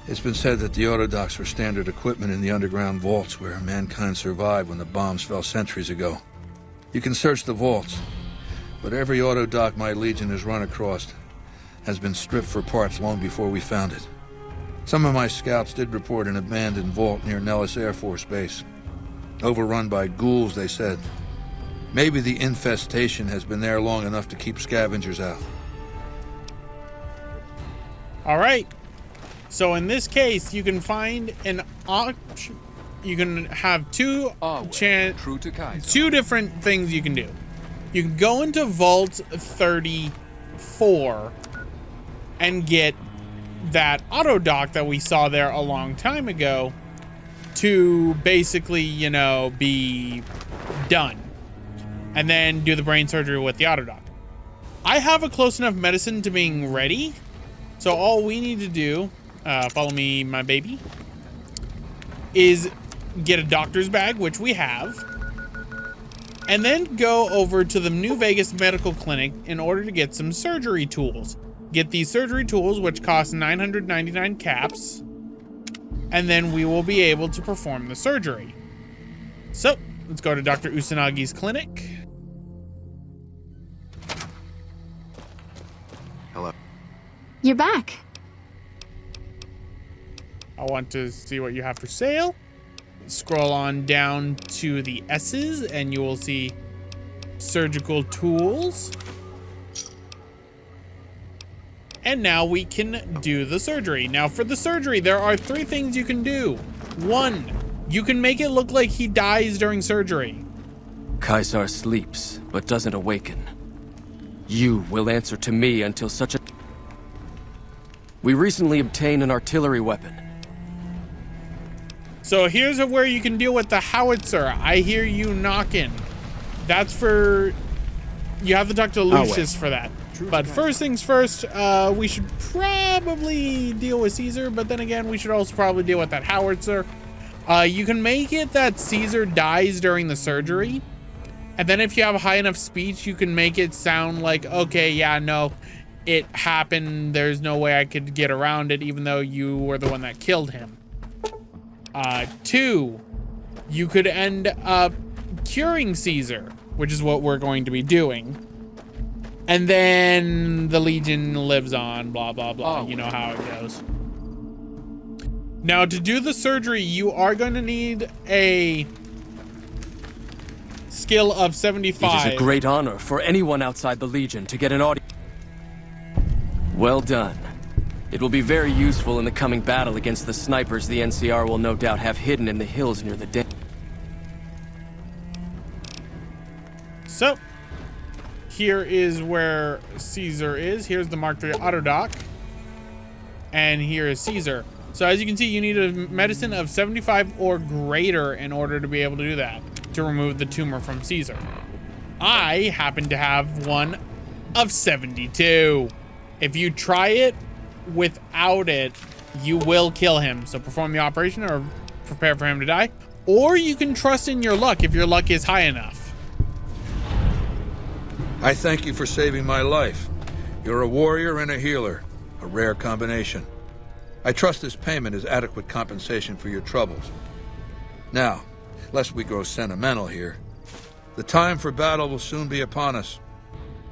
it's been said that the autodocs were standard equipment in the underground vaults where mankind survived when the bombs fell centuries ago. You can search the vaults, but every autodoc my Legion has run across has been stripped for parts long before we found it. Some of my scouts did report an abandoned vault near Nellis Air Force Base. Overrun by ghouls, they said. Maybe the infestation has been there long enough to keep scavengers out. All right. So in this case, you can find an option. You can have two different things you can do. You can go into Vault 34 and get that auto dock that we saw there a long time ago to basically, you know, be done. And then do the brain surgery with the auto dock. I have a close enough medicine to being ready. So all we need to do, follow me, my baby, is get a doctor's bag, which we have, and then go over to the New Vegas Medical Clinic in order to get some surgery tools. Get these surgery tools, which cost 999 caps, and then we will be able to perform the surgery. So, let's go to Dr. Usanagi's clinic. Hello. You're back. I want to see what you have for sale. Scroll on down to the S's and you will see surgical tools. And now we can do the surgery. Now for the surgery, there are 3 things you can do. 1, you can make it look like he dies during surgery. Caesar sleeps, but doesn't awaken. You will answer to me until such a... We recently obtained an artillery weapon. So here's where you can deal with the howitzer. I hear you knocking. That's for... You have to talk to Lucius for that. But first things first, we should probably deal with Caesar, but then again, we should also probably deal with that howitzer. You can make it that Caesar dies during the surgery. And then if you have a high enough speech, you can make it sound like, okay, yeah, no, it happened. There's no way I could get around it, even though you were the one that killed him. 2, you could end up curing Caesar, which is what we're going to be doing. And then the Legion lives on, blah, blah, blah. You know how it goes. Now, to do the surgery, you are going to need a skill of 75. It is a great honor for anyone outside the Legion to get an audience. Well done. It will be very useful in the coming battle against the snipers the NCR will no doubt have hidden in the hills near the dam. So, here is where Caesar is. Here's the Mark III auto dock. And here is Caesar. So as you can see, you need a medicine of 75 or greater in order to be able to do that, to remove the tumor from Caesar. I happen to have one of 72. If you try it without it, you will kill him. So perform the operation or prepare for him to die. Or you can trust in your luck if your luck is high enough. I thank you for saving my life. You're a warrior and a healer, a rare combination. I trust this payment is adequate compensation for your troubles. Now, lest we grow sentimental here, the time for battle will soon be upon us.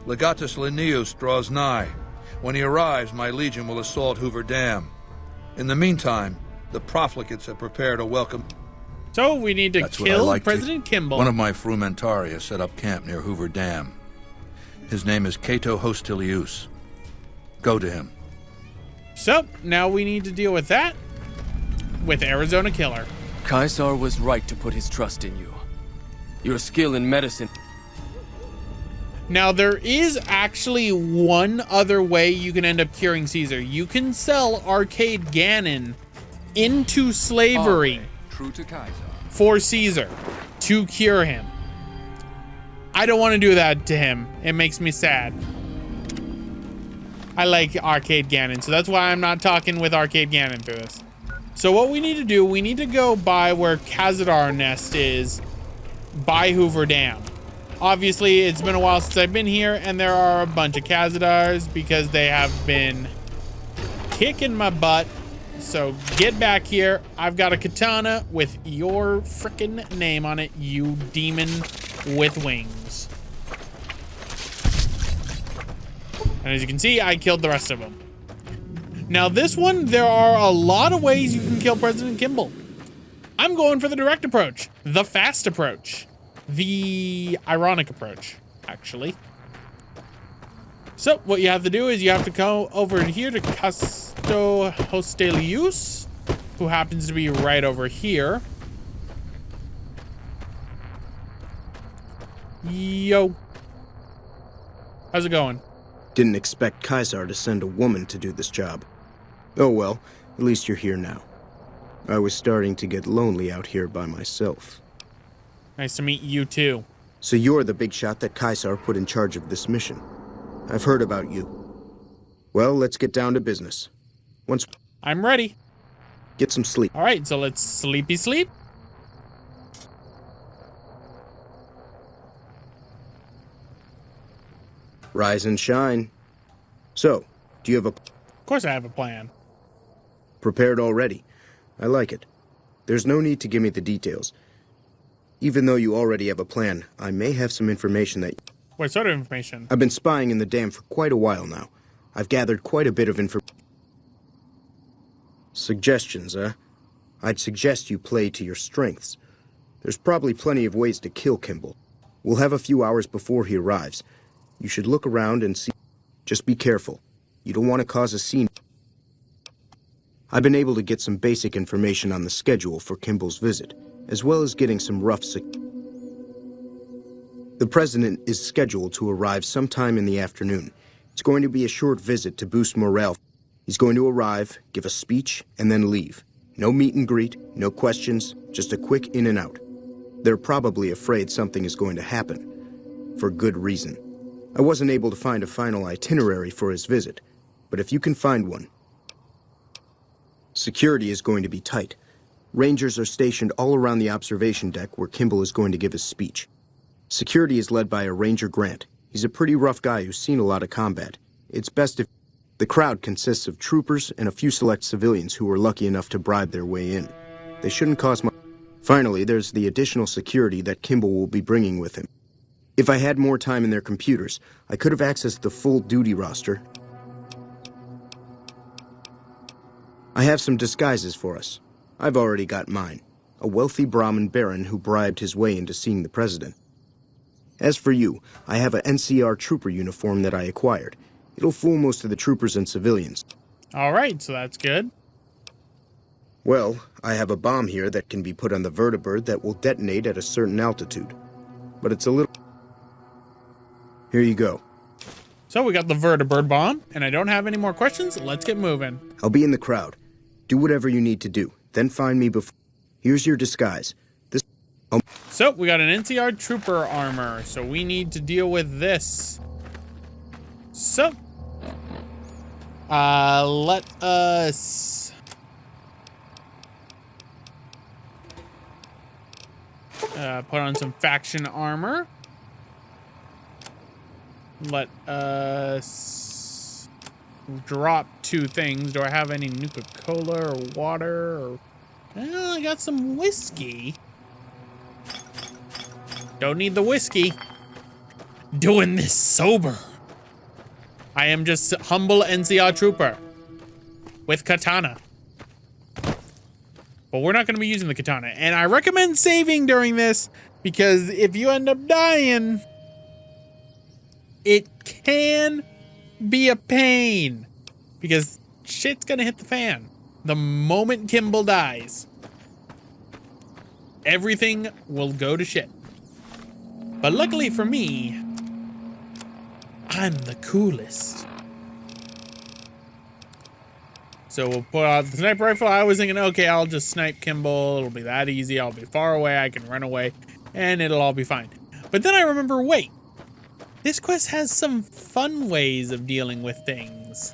Legatus Linnaeus draws nigh. When he arrives, my legion will assault Hoover Dam. In the meantime, the profligates have prepared a welcome. So we need to kill President Kimball. One of my Frumentari has set up camp near Hoover Dam. His name is Cato Hostilius. Go to him. So, now we need to deal with that with Arizona Killer. Caesar was right to put his trust in you. Your skill in medicine... Now, there is actually one other way you can end up curing Caesar. You can sell Arcade Gannon into slavery true to Caesar. For Caesar to cure him. I don't want to do that to him. It makes me sad. I like Arcade Gannon, so that's why I'm not talking with Arcade Gannon through this. So what we need to do, we need to go by where Khazadar Nest is, by Hoover Dam. Obviously, it's been a while since I've been here, and there are a bunch of Khazadars because they have been kicking my butt. So get back here. I've got a katana with your frickin' name on it, you demon with wings. And as you can see, I killed the rest of them. Now this one, there are a lot of ways you can kill President Kimball. I'm going for the direct approach, the fast approach, the ironic approach, actually. So what you have to do is you have to go over here to Hostelius, who happens to be right over here. Yo. How's it going? Didn't expect Caesar to send a woman to do this job. Oh well, at least you're here now. I was starting to get lonely out here by myself. Nice to meet you too. So you're the big shot that Caesar put in charge of this mission. I've heard about you. Well, let's get down to business. I'm ready. Get some sleep. All right, so let's sleepy sleep. Rise and shine. So, do you have Of course I have a plan. prepared already? I like it. There's no need to give me the details. Even though you already have a plan, I may have some information that... What sort of information? I've been spying in the dam for quite a while now. I've gathered quite a bit of information. Suggestions, huh? I'd suggest you play to your strengths. There's probably plenty of ways to kill Kimball. We'll have a few hours before he arrives. You should look around and see. Just be careful. You don't want to cause a scene. I've been able to get some basic information on the schedule for Kimball's visit, as well as getting some rough The President is scheduled to arrive sometime in the afternoon. It's going to be a short visit to boost morale. He's going to arrive, give a speech, and then leave. No meet and greet, no questions, just a quick in and out. They're probably afraid something is going to happen. For good reason. I wasn't able to find a final itinerary for his visit, but if you can find one. Security is going to be tight. Rangers are stationed all around the observation deck where Kimball is going to give his speech. Security is led by a Ranger Grant. He's a pretty rough guy who's seen a lot of combat. It's best if... The crowd consists of troopers and a few select civilians who were lucky enough to bribe their way in. They shouldn't cause much... Finally, there's the additional security that Kimball will be bringing with him. If I had more time in their computers, I could have accessed the full duty roster. I have some disguises for us. I've already got mine. A wealthy Brahmin baron who bribed his way into seeing the president. As for you, I have an NCR trooper uniform that I acquired. It'll fool most of the troopers and civilians. All right, so that's good. Well, I have a bomb here that can be put on the vertibird that will detonate at a certain altitude. But it's a little... Here you go. So we got the vertibird bomb, and I don't have any more questions. Let's get moving. I'll be in the crowd. Do whatever you need to do. Then find me before... Here's your disguise. So we got an NCR trooper armor, so we need to deal with this. So, let us put on some faction armor. Let us drop 2 things. Do I have any Nuka-Cola or water? Or... Well, I got some whiskey. Don't need the whiskey. Doing this sober. I am just humble NCR trooper with katana. But we're not going to be using the katana. And I recommend saving during this because if you end up dying, it can be a pain because shit's going to hit the fan. The moment Kimball dies, everything will go to shit. But luckily for me, I'm the coolest. So we'll put out the sniper rifle. I was thinking, okay, I'll just snipe Kimball. It'll be that easy. I'll be far away. I can run away and it'll all be fine. But then I remember, wait, this quest has some fun ways of dealing with things.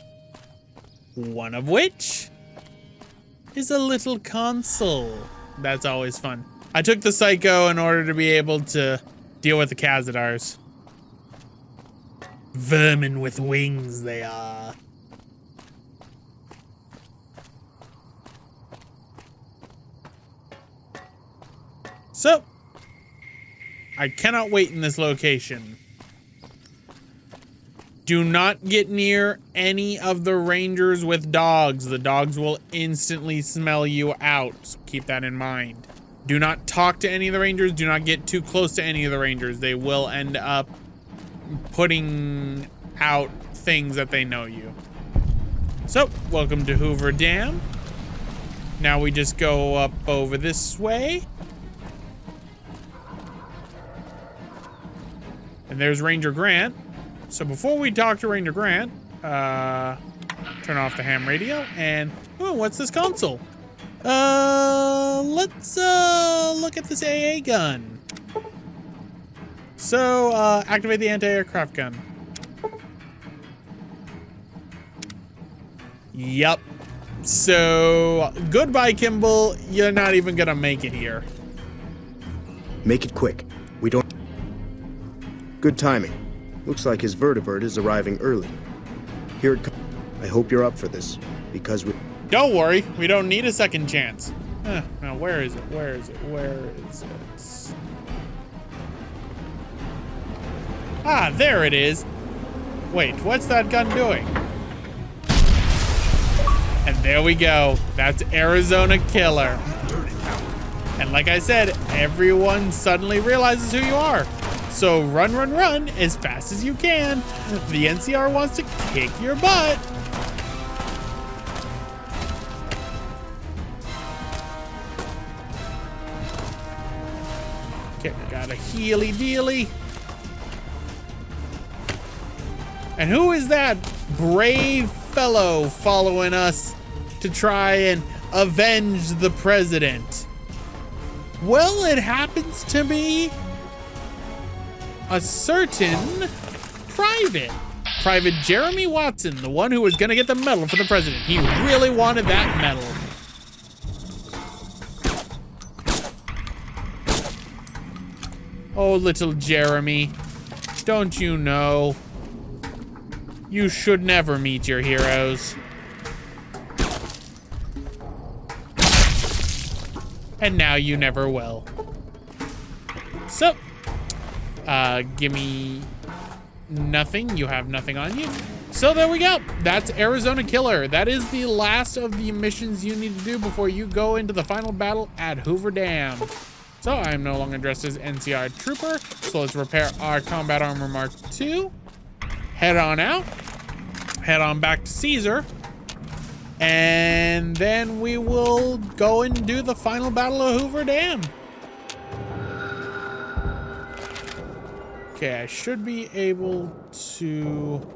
One of which is a little console. That's always fun. I took the Psycho in order to be able to deal with the Khazadars. Vermin with wings they are. So, I cannot wait in this location. Do not get near any of the rangers with dogs. The dogs will instantly smell you out. So keep that in mind. Do not talk to any of the rangers. Do not get too close to any of the rangers. They will end up putting out things that they know you. So, welcome to Hoover Dam. Now we just go up over this way. And there's Ranger Grant. So before we talk to Ranger Grant, turn off the ham radio and, oh, what's this console? Let's look at this AA gun. So, activate the anti-aircraft gun. Yup. So, goodbye, Kimball. You're not even gonna make it here. Make it quick. We don't... Good timing. Looks like his vertibird is arriving early. Here it comes. I hope you're up for this, because we... Don't worry, we don't need a second chance. Now, where is it? Where is it? Where is it? Ah, there it is. Wait, what's that gun doing? And there we go. That's Arizona Killer. And like I said, everyone suddenly realizes who you are. So run, run, run as fast as you can. The NCR wants to kick your butt. Okay, got a healy dealy. And who is that brave fellow following us to try and avenge the president? Well, it happens to be a certain Private Jeremy Watson, the one who was gonna get the medal for the president. He really wanted that medal. Oh, little Jeremy, don't you know? You should never meet your heroes. And now you never will. So, give me nothing. You have nothing on you. So there we go. That's Arizona Killer. That is the last of the missions you need to do before you go into the final battle at Hoover Dam. So I am no longer dressed as NCR Trooper. So let's repair our Combat Armor Mark II. Head on out. Head on back to Caesar. And then we will go and do the final battle of Hoover Dam. Okay, I should be able to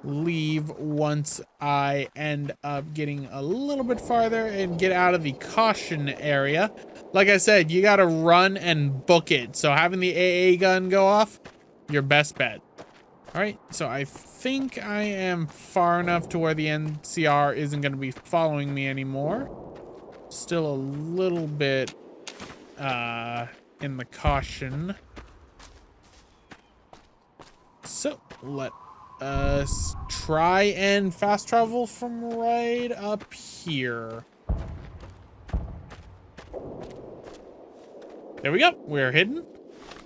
leave once I end up getting a little bit farther and get out of the caution area. Like I said, you gotta run and book it. So having the AA gun go off, your best bet. All right, so I think I am far enough to where the NCR isn't gonna be following me anymore. Still a little bit in the caution. So let us try and fast travel from right up here. There we go, we're hidden.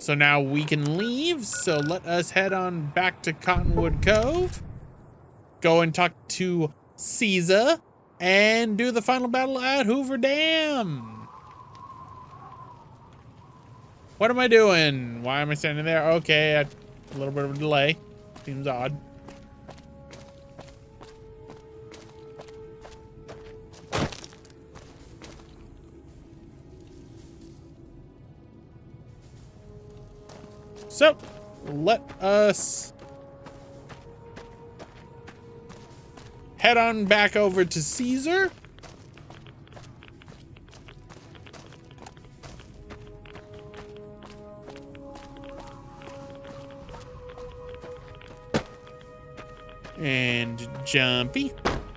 So now we can leave. So let us head on back to Cottonwood Cove. Go and talk to Caesar and do the final battle at Hoover Dam. What am I doing? Why am I standing there? Okay, a little bit of a delay. Seems odd. So, let us head on back over to Caesar. And jumpy,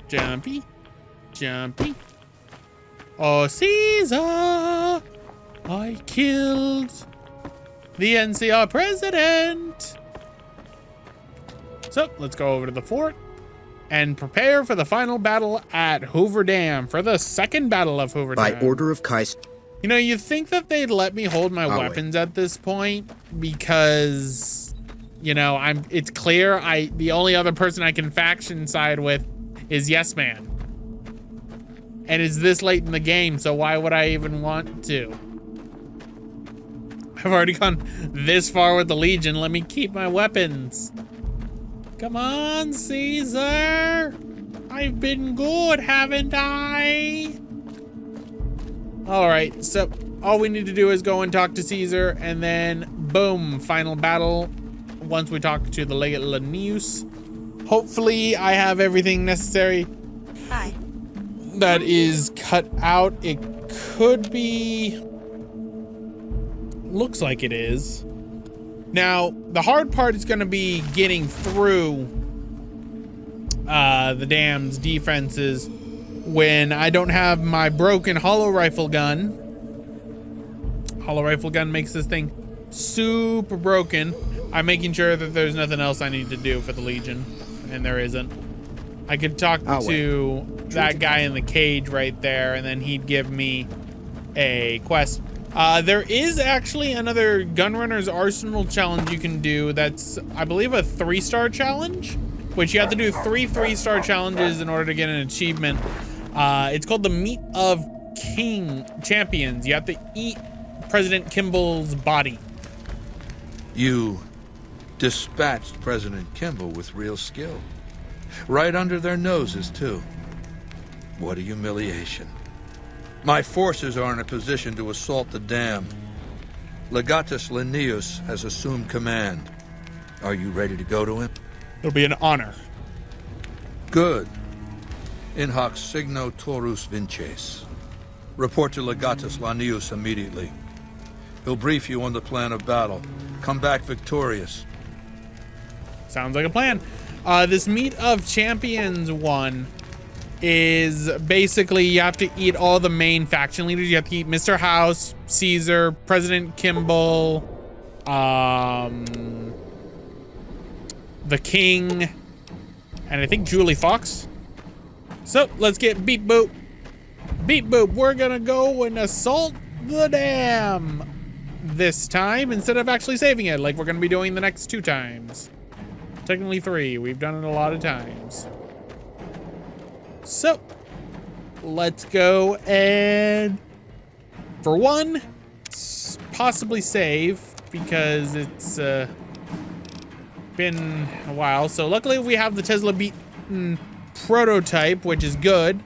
jumpy, jumpy. Oh, Caesar! I killed the NCR president. So let's go over to the fort and prepare for the final battle at Hoover Dam, for the second battle of Hoover Dam. By order of Kais. You know, you'd think that they'd let me hold my weapons at this point because, you know, it's clear the only other person I can faction side with is Yes Man. And it's this late in the game, so why would I even want to? I've already gone this far with the Legion. Let me keep my weapons. Come on, Caesar. I've been good, haven't I? All right, so all we need to do is go and talk to Caesar, and then boom, final battle. Once we talk to the Legate Linnaeus, hopefully I have everything necessary. Hi. That is cut out. It could be. Looks like it is. Now, the hard part is going to be getting through the dam's defenses when I don't have my broken hollow rifle gun. Hollow rifle gun makes this thing super broken. I'm making sure that there's nothing else I need to do for the Legion, and there isn't. I could talk to that guy in the cage right there, and then he'd give me a quest. There is actually another Gunrunner's Arsenal challenge you can do. That's, I believe, a 3-star challenge, which you have to do 3 3-star challenges in order to get an achievement. It's called the Meat of King Champions. You have to eat President Kimball's body. You dispatched President Kimball with real skill. Right under their noses, too. What a humiliation. My forces are in a position to assault the dam. Legatus Linnaeus has assumed command. Are you ready to go to him? It'll be an honor. Good. In hoc signo torus vinces. Report to Legatus Linnaeus immediately. He'll brief you on the plan of battle. Come back victorious. Sounds like a plan. This Meat of Champions one is basically you have to eat all the main faction leaders. You have to eat Mr. House, Caesar, President Kimball, the King, and I think Julie Fox. So let's get beep boop. Beep boop. We're gonna go and assault the dam this time instead of actually saving it like we're gonna be doing the next 2 times. Technically 3. We've done it a lot of times. So let's go and for one, possibly save because it's been a while. So luckily we have the Tesla beaten prototype, which is good.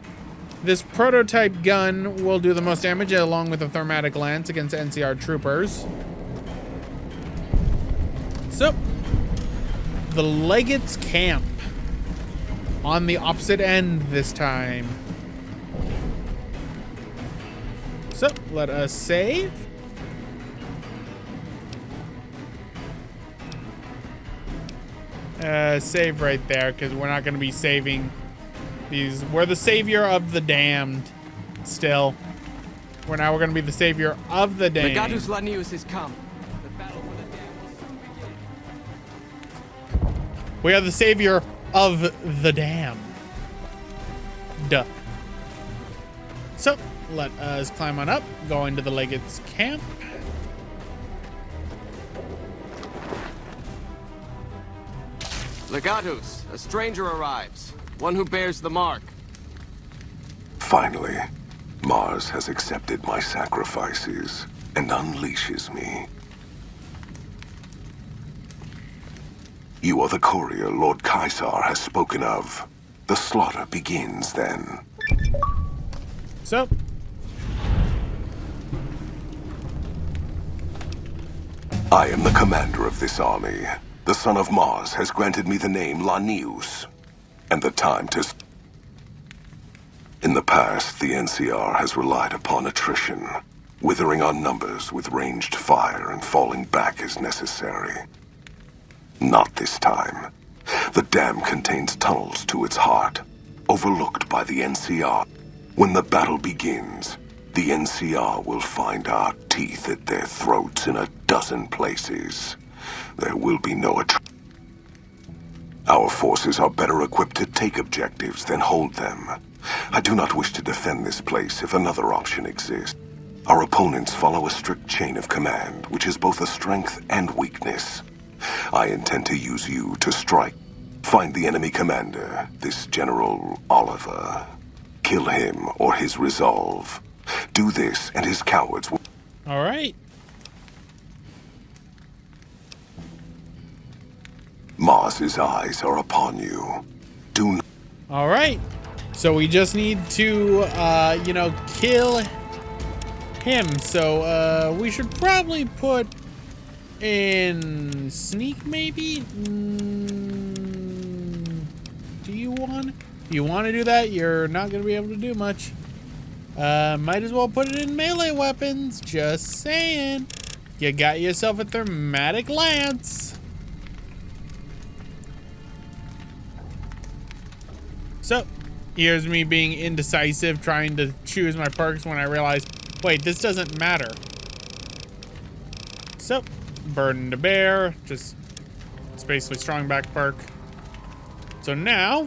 This prototype gun will do the most damage along with a thermatic lance against NCR troopers. So the Legate's camp on the opposite end this time. So let us save. Save right there because we're not going to be saving these. We're the savior of the damned still. We're going to be the savior of the damned. Legatus Linnaeus has come. The battle for the damned. We are the savior of the dam. Duh. So let us climb on up, go into the Legate's camp. Legatus, a stranger arrives. One who bears the mark. Finally, Mars has accepted my sacrifices and unleashes me. You are the courier Lord Caesar has spoken of. The slaughter begins then. So, I am the commander of this army. The son of Mars has granted me the name Linnaeus, and the time to... In the past, the NCR has relied upon attrition, withering our numbers with ranged fire and falling back as necessary. Not this time. The dam contains tunnels to its heart, overlooked by the NCR. When the battle begins, the NCR will find our teeth at their throats in a dozen places. There will be no Our forces are better equipped to take objectives than hold them. I do not wish to defend this place if another option exists. Our opponents follow a strict chain of command, which is both a strength and weakness. I intend to use you to strike. Find the enemy commander, this General Oliver. Kill him or his resolve. Do this and his cowards will... All right. Mars's eyes are upon you. Do not... All right. So we just need to, kill him. So we should probably put in sneak, maybe? Do you want to do that? You're not going to be able to do much. Might as well put it in melee weapons. Just saying. You got yourself a thermatic lance. So, here's me being indecisive, trying to choose my perks when I realize, wait, this doesn't matter. So, burden to bear, it's basically strong back perk. So now,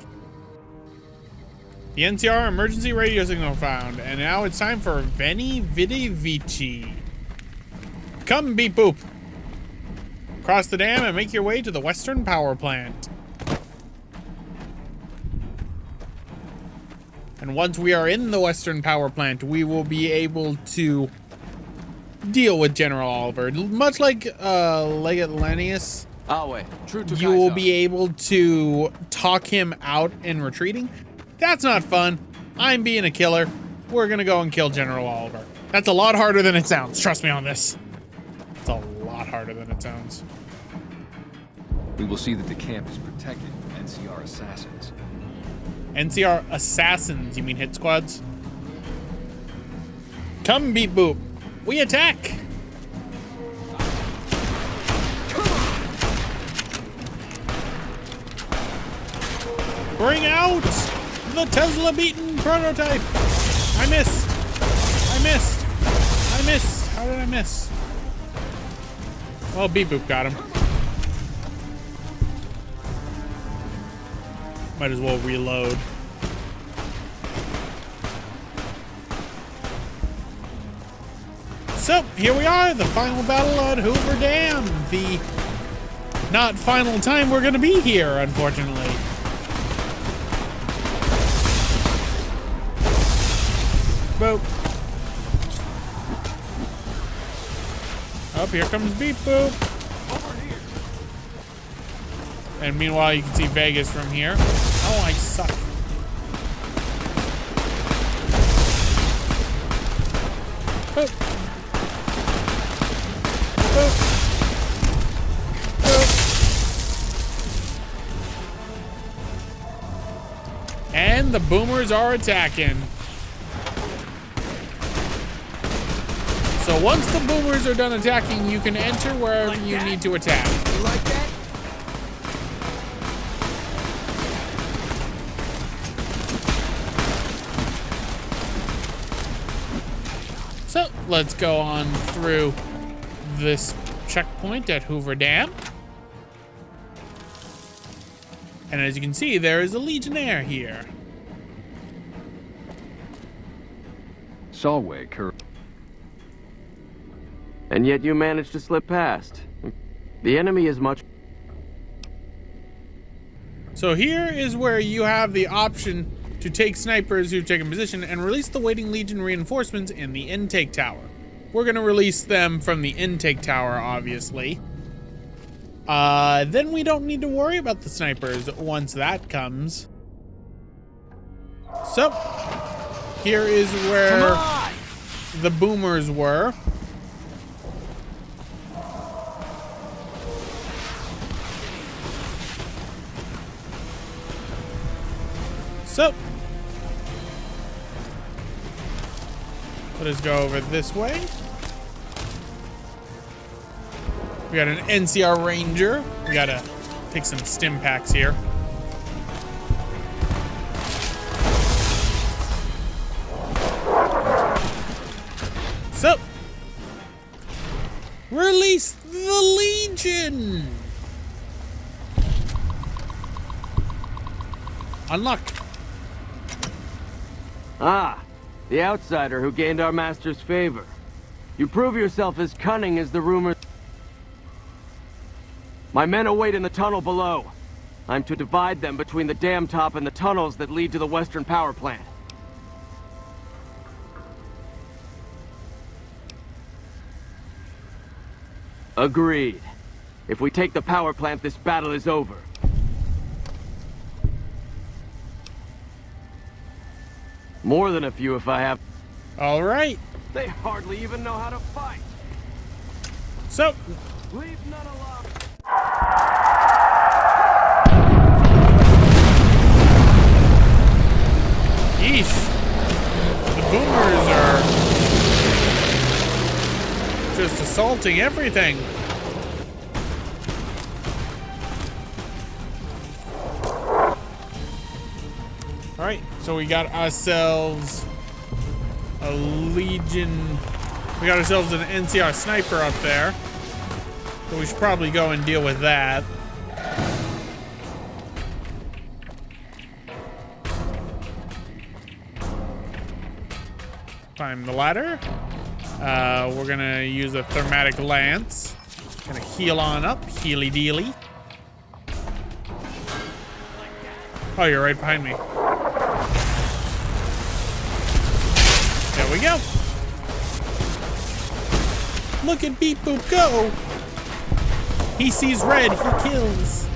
the NCR emergency radio signal found, and now it's time for Veni Vidi Vici. Come beep boop. Cross the dam and make your way to the Western Power Plant. And once we are in the Western Power Plant, we will be able to deal with General Oliver. Much like Legate Lennius, you will be able to talk him out in retreating. That's not fun. I'm being a killer. We're gonna go and kill General Oliver. That's a lot harder than it sounds. Trust me on this. It's a lot harder than it sounds. We will see that the camp is protected from NCR assassins. NCR assassins, you mean hit squads? Come beep boop. We attack. Bring out the Tesla beaten prototype. I missed. How did I miss? Well, beep boop got him. Might as well reload. So, here we are, the final battle at Hoover Dam. The not final time we're gonna be here, unfortunately. Boop. Oh, here comes beep boop. And meanwhile, you can see Vegas from here. Oh, I suck. Boop. Boop. Boop. And the boomers are attacking. So once the boomers are done attacking, you can enter wherever you need to attack. You like that? So let's go on through this checkpoint at Hoover Dam. And as you can see, there is a Legionnaire here. Solway, And yet you managed to slip past. The enemy is much... So here is where you have the option to take snipers who've taken position and release the waiting Legion reinforcements in the intake tower. We're gonna release them from the intake tower, obviously. Then we don't need to worry about the snipers once that comes. So, here is where the boomers were. So, let us go over this way. We got an NCR Ranger. We gotta take some stim packs here. So, release the Legion! Unlocked. Ah, the outsider who gained our master's favor. You prove yourself as cunning as the rumors. My men await in the tunnel below. I'm to divide them between the dam top and the tunnels that lead to the Western Power Plant. Agreed. If we take the power plant, this battle is over. More than a few if I have. All right. They hardly even know how to fight. So, Leave none alone. yeesh. The boomers are just assaulting everything. All right, so we got ourselves a Legion. We got ourselves an NCR sniper up there. So we should probably go and deal with that. Climb the ladder. We're gonna use a thermatic lance. Gonna heal on up, healy dealy. Oh, you're right behind me. There we go. Look at Beep Boop go. He sees red, he kills.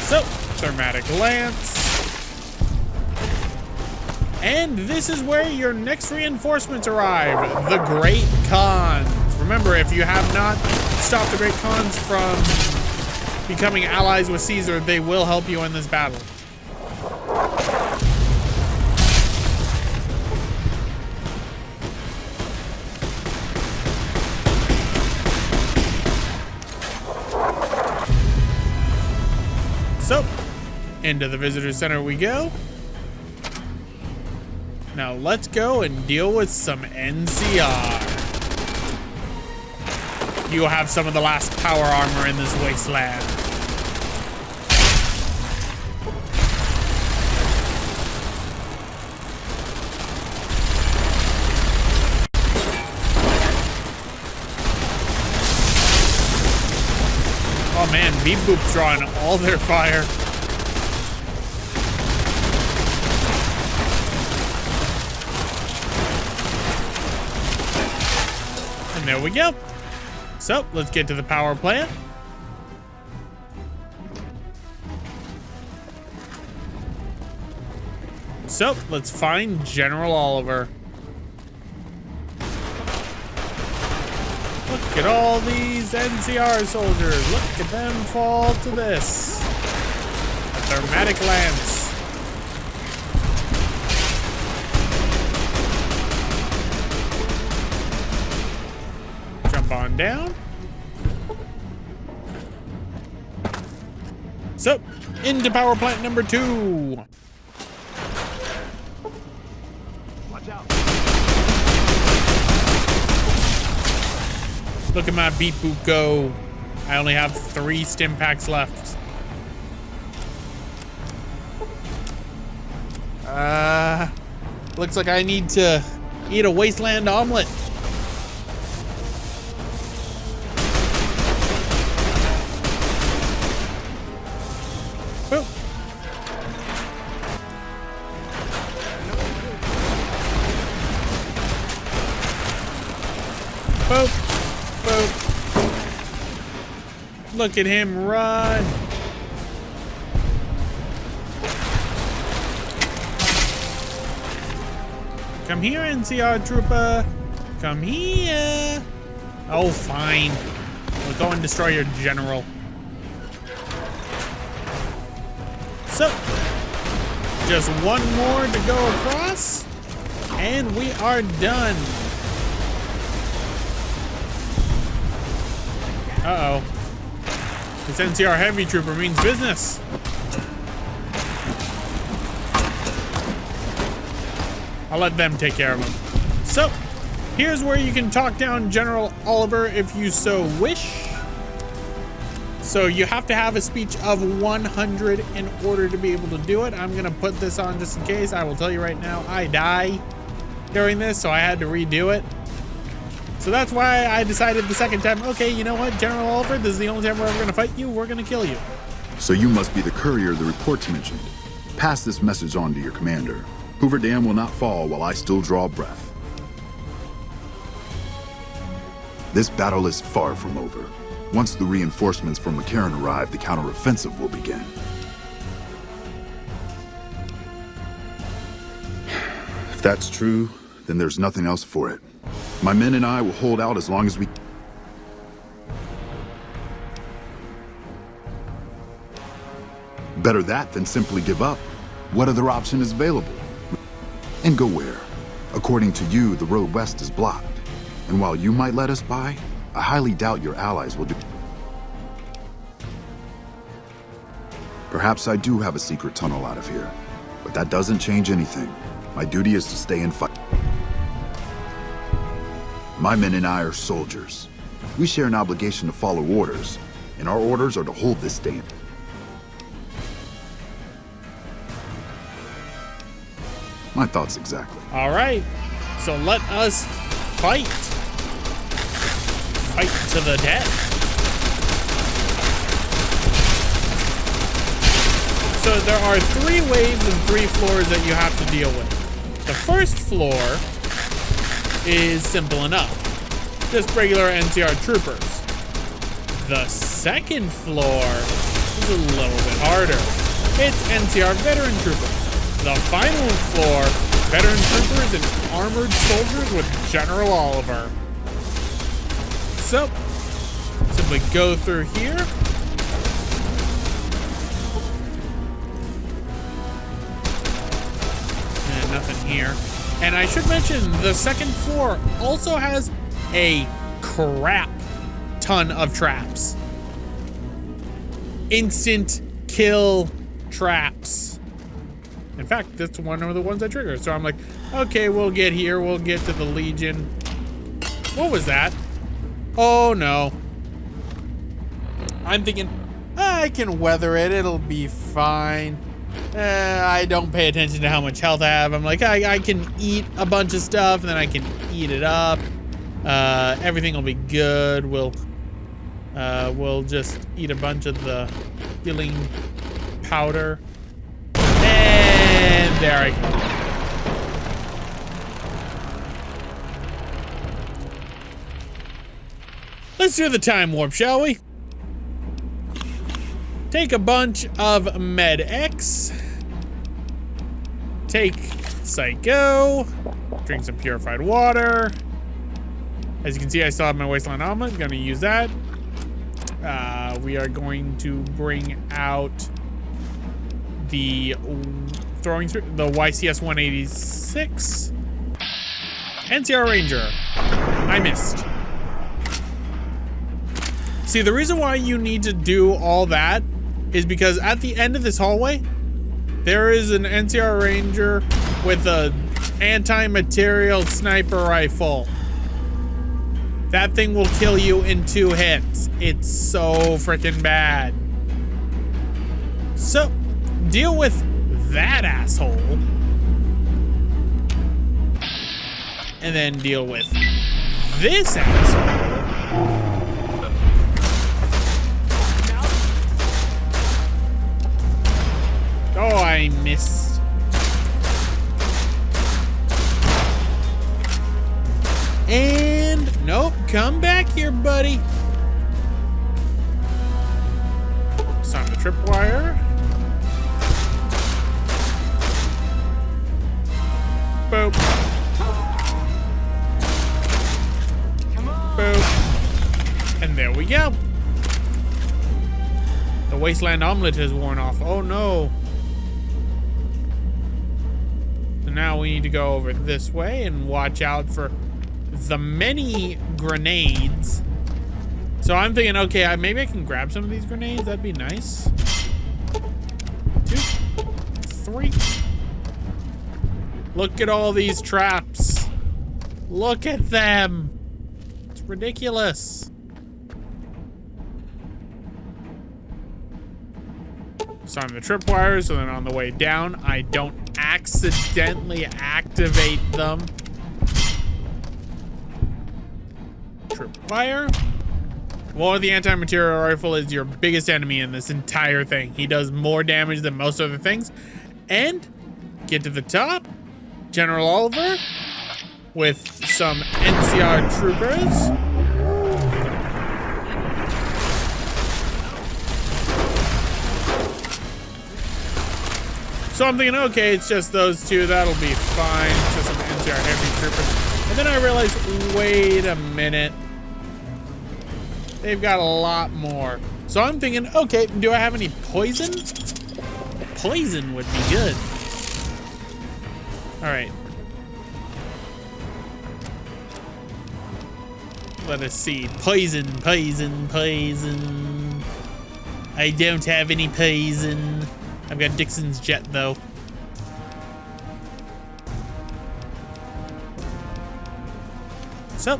So, thermatic lance. And this is where your next reinforcements arrive, the Great Khans. Remember, if you have not stopped the Great Khans from becoming allies with Caesar, they will help you in this battle. So, into the visitor center we go. Now let's go and deal with some NCR. You have some of the last power armor in this wasteland. Oh man, Beep Boop's drawing all their fire. And there we go. So, let's get to the power plant. So, let's find General Oliver. Look at all these NCR soldiers. Look at them fall to this. A thermatic lance. Jump on down. So, into power plant number 2. Watch out. Look at my Beep Boop go. I only have 3 stim packs left. Looks like I need to eat a wasteland omelet. Boop. Boop. Boop. Look at him run. Come here, NCR trooper. Come here. Oh, fine. We'll go and destroy your general. So, just one more to go across, and we are done. Uh-oh. This NCR heavy trooper means business. I'll let them take care of him. So, here's where you can talk down General Oliver if you so wish. So you have to have a speech of 100 in order to be able to do it. I'm gonna put this on just in case. I will tell you right now, I die during this, so I had to redo it. So that's why I decided the second time, okay, you know what, General Oliver, this is the only time we're ever gonna fight you, we're gonna kill you. So you must be the courier the reports mentioned. Pass this message on to your commander. Hoover Dam will not fall while I still draw breath. This battle is far from over. Once the reinforcements from McCarran arrive, the counteroffensive will begin. If that's true, then there's nothing else for it. My men and I will hold out as long as we... Better that than simply give up. What other option is available? And go where? According to you, the road west is blocked. And while you might let us by, I highly doubt your allies will do... Perhaps I do have a secret tunnel out of here, but that doesn't change anything. My duty is to stay and fight. My men and I are soldiers. We share an obligation to follow orders, and our orders are to hold this stand. My thoughts exactly. All right, so let us fight. Fight to the death. So there are 3 waves and 3 floors that you have to deal with. The first floor is simple enough. Just regular NCR troopers. The second floor is a little bit harder. It's NCR veteran troopers. The final floor, veteran troopers and armored soldiers with General Oliver. So, simply go through here. And nothing here. And I should mention, the second floor also has a crap ton of traps. Instant kill traps. In fact, that's one of the ones I triggered. So I'm like, okay, we'll get here. We'll get to the Legion. What was that? Oh, no. I'm thinking, I can weather it. It'll be fine. I don't pay attention to how much health I have. I'm like, I can eat a bunch of stuff, and then I can eat it up. Everything will be good. We'll just eat a bunch of the healing powder. And there I go. Let's do the time warp, shall we? Take a bunch of Med X. Take Psycho. Drink some purified water. As you can see, I still have my Wasteland Omelet. Gonna use that. We are going to bring out the throwing through the YCS 186. NCR Ranger. I missed. See, the reason why you need to do all that is because at the end of this hallway, there is an NCR Ranger with a anti-material sniper rifle. That thing will kill you in 2 hits. It's so freaking bad. So, deal with that asshole. And then deal with this asshole. Oh, I missed. And nope, come back here, buddy. Stop the tripwire. Boop. Boop. And there we go. The Wasteland Omelet has worn off. Oh no. So now we need to go over this way and watch out for the many grenades. So I'm thinking, okay, maybe I can grab some of these grenades. That'd be nice. 2, 3. Look at all these traps. Look at them. It's ridiculous. So I'm the tripwires, so then on the way down, I don't accidentally activate them. Tripwire. Well, the anti-material rifle is your biggest enemy in this entire thing. He does more damage than most other things. And get to the top. General Oliver with some NCR troopers. So I'm thinking, okay, it's just those two. That'll be fine. It's just some NCR heavy troopers. And then I realized, wait a minute. They've got a lot more. So I'm thinking, okay, do I have any poison? Poison would be good. All right. Let us see. Poison, poison, poison. I don't have any poison. I've got Dixon's jet, though. So,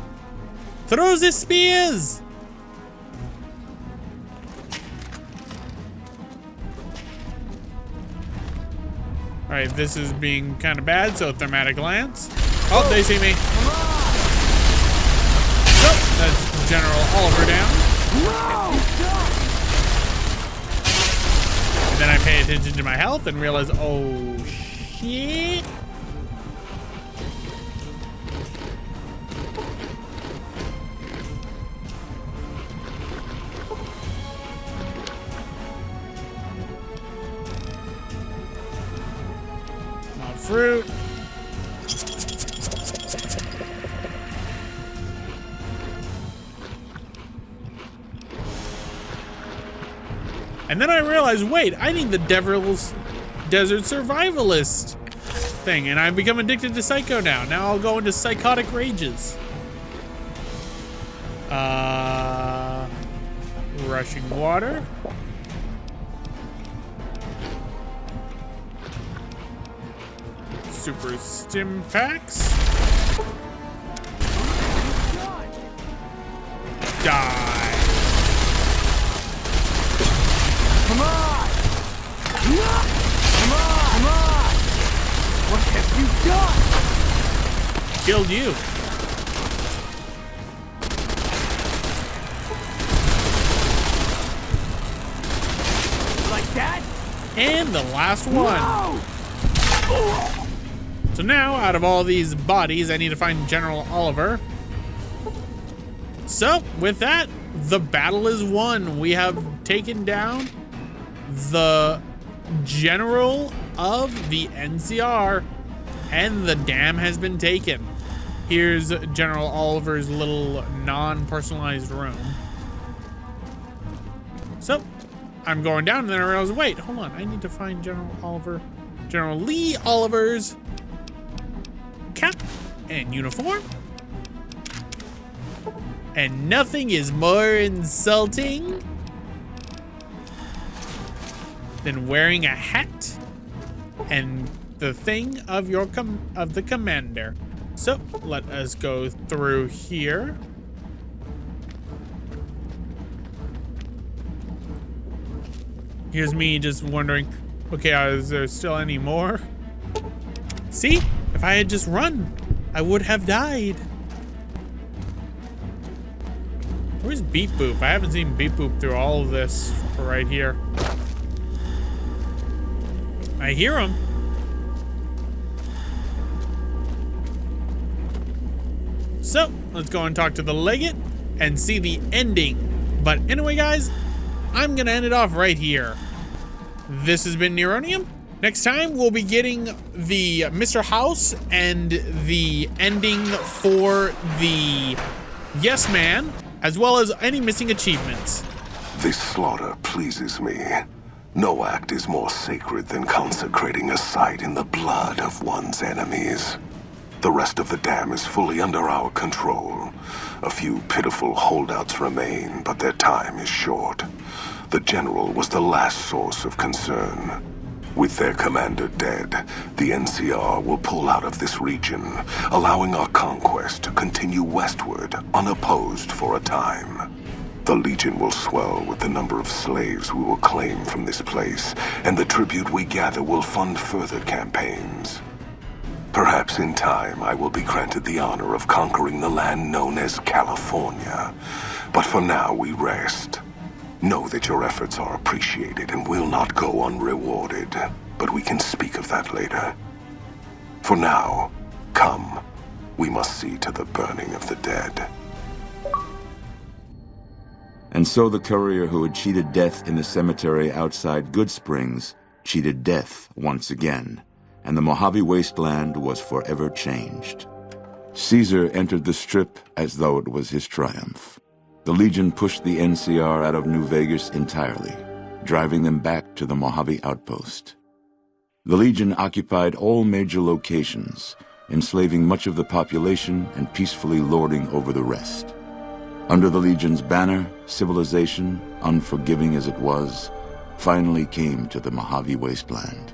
throw the spears! Alright, this is being kind of bad, so thermatic lance. Oh, they see me. So, that's General Oliver down. And then I pay attention to my health and realize, oh, shit. Fruit. And then I realized, wait, I need the Devil's Desert Survivalist thing, and I've become addicted to Psycho now. Now I'll go into psychotic rages. Rushing water. Super stim packs. Die. Come on! Come on! Come on! What have you done? Killed you. Like that? And the last one. No! So now, out of all these bodies, I need to find General Oliver. So, with that, the battle is won. We have taken down the General of the NCR, and the dam has been taken. Here's General Oliver's little non-personalized room. So, I'm going down, and then I realize, wait, hold on. I need to find General Oliver. General Lee Oliver's cap and uniform. And nothing is more insulting than wearing a hat and the thing of your of the commander. So let us go through here. Here's me just wondering, okay, is there still any more? See? If I had just run, I would have died. Where's Beep Boop? I haven't seen Beep Boop through all of this right here. I hear him. So, let's go and talk to the Legate and see the ending. But anyway, guys, I'm gonna end it off right here. This has been Neronium. Next time, we'll be getting the Mr. House and the ending for the Yes Man, as well as any missing achievements. This slaughter pleases me. No act is more sacred than consecrating a site in the blood of one's enemies. The rest of the dam is fully under our control. A few pitiful holdouts remain, but their time is short. The General was the last source of concern. With their commander dead, the NCR will pull out of this region, allowing our conquest to continue westward unopposed for a time. The Legion will swell with the number of slaves we will claim from this place, and the tribute we gather will fund further campaigns. Perhaps in time I will be granted the honor of conquering the land known as California, but for now we rest. Know that your efforts are appreciated and will not go unrewarded, but we can speak of that later. For now, come. We must see to the burning of the dead. And so the courier who had cheated death in the cemetery outside Good Springs cheated death once again, and the Mojave wasteland was forever changed. Caesar entered the Strip as though it was his triumph. The Legion pushed the NCR out of New Vegas entirely, driving them back to the Mojave outpost. The Legion occupied all major locations, enslaving much of the population and peacefully lording over the rest. Under the Legion's banner, civilization, unforgiving as it was, finally came to the Mojave wasteland.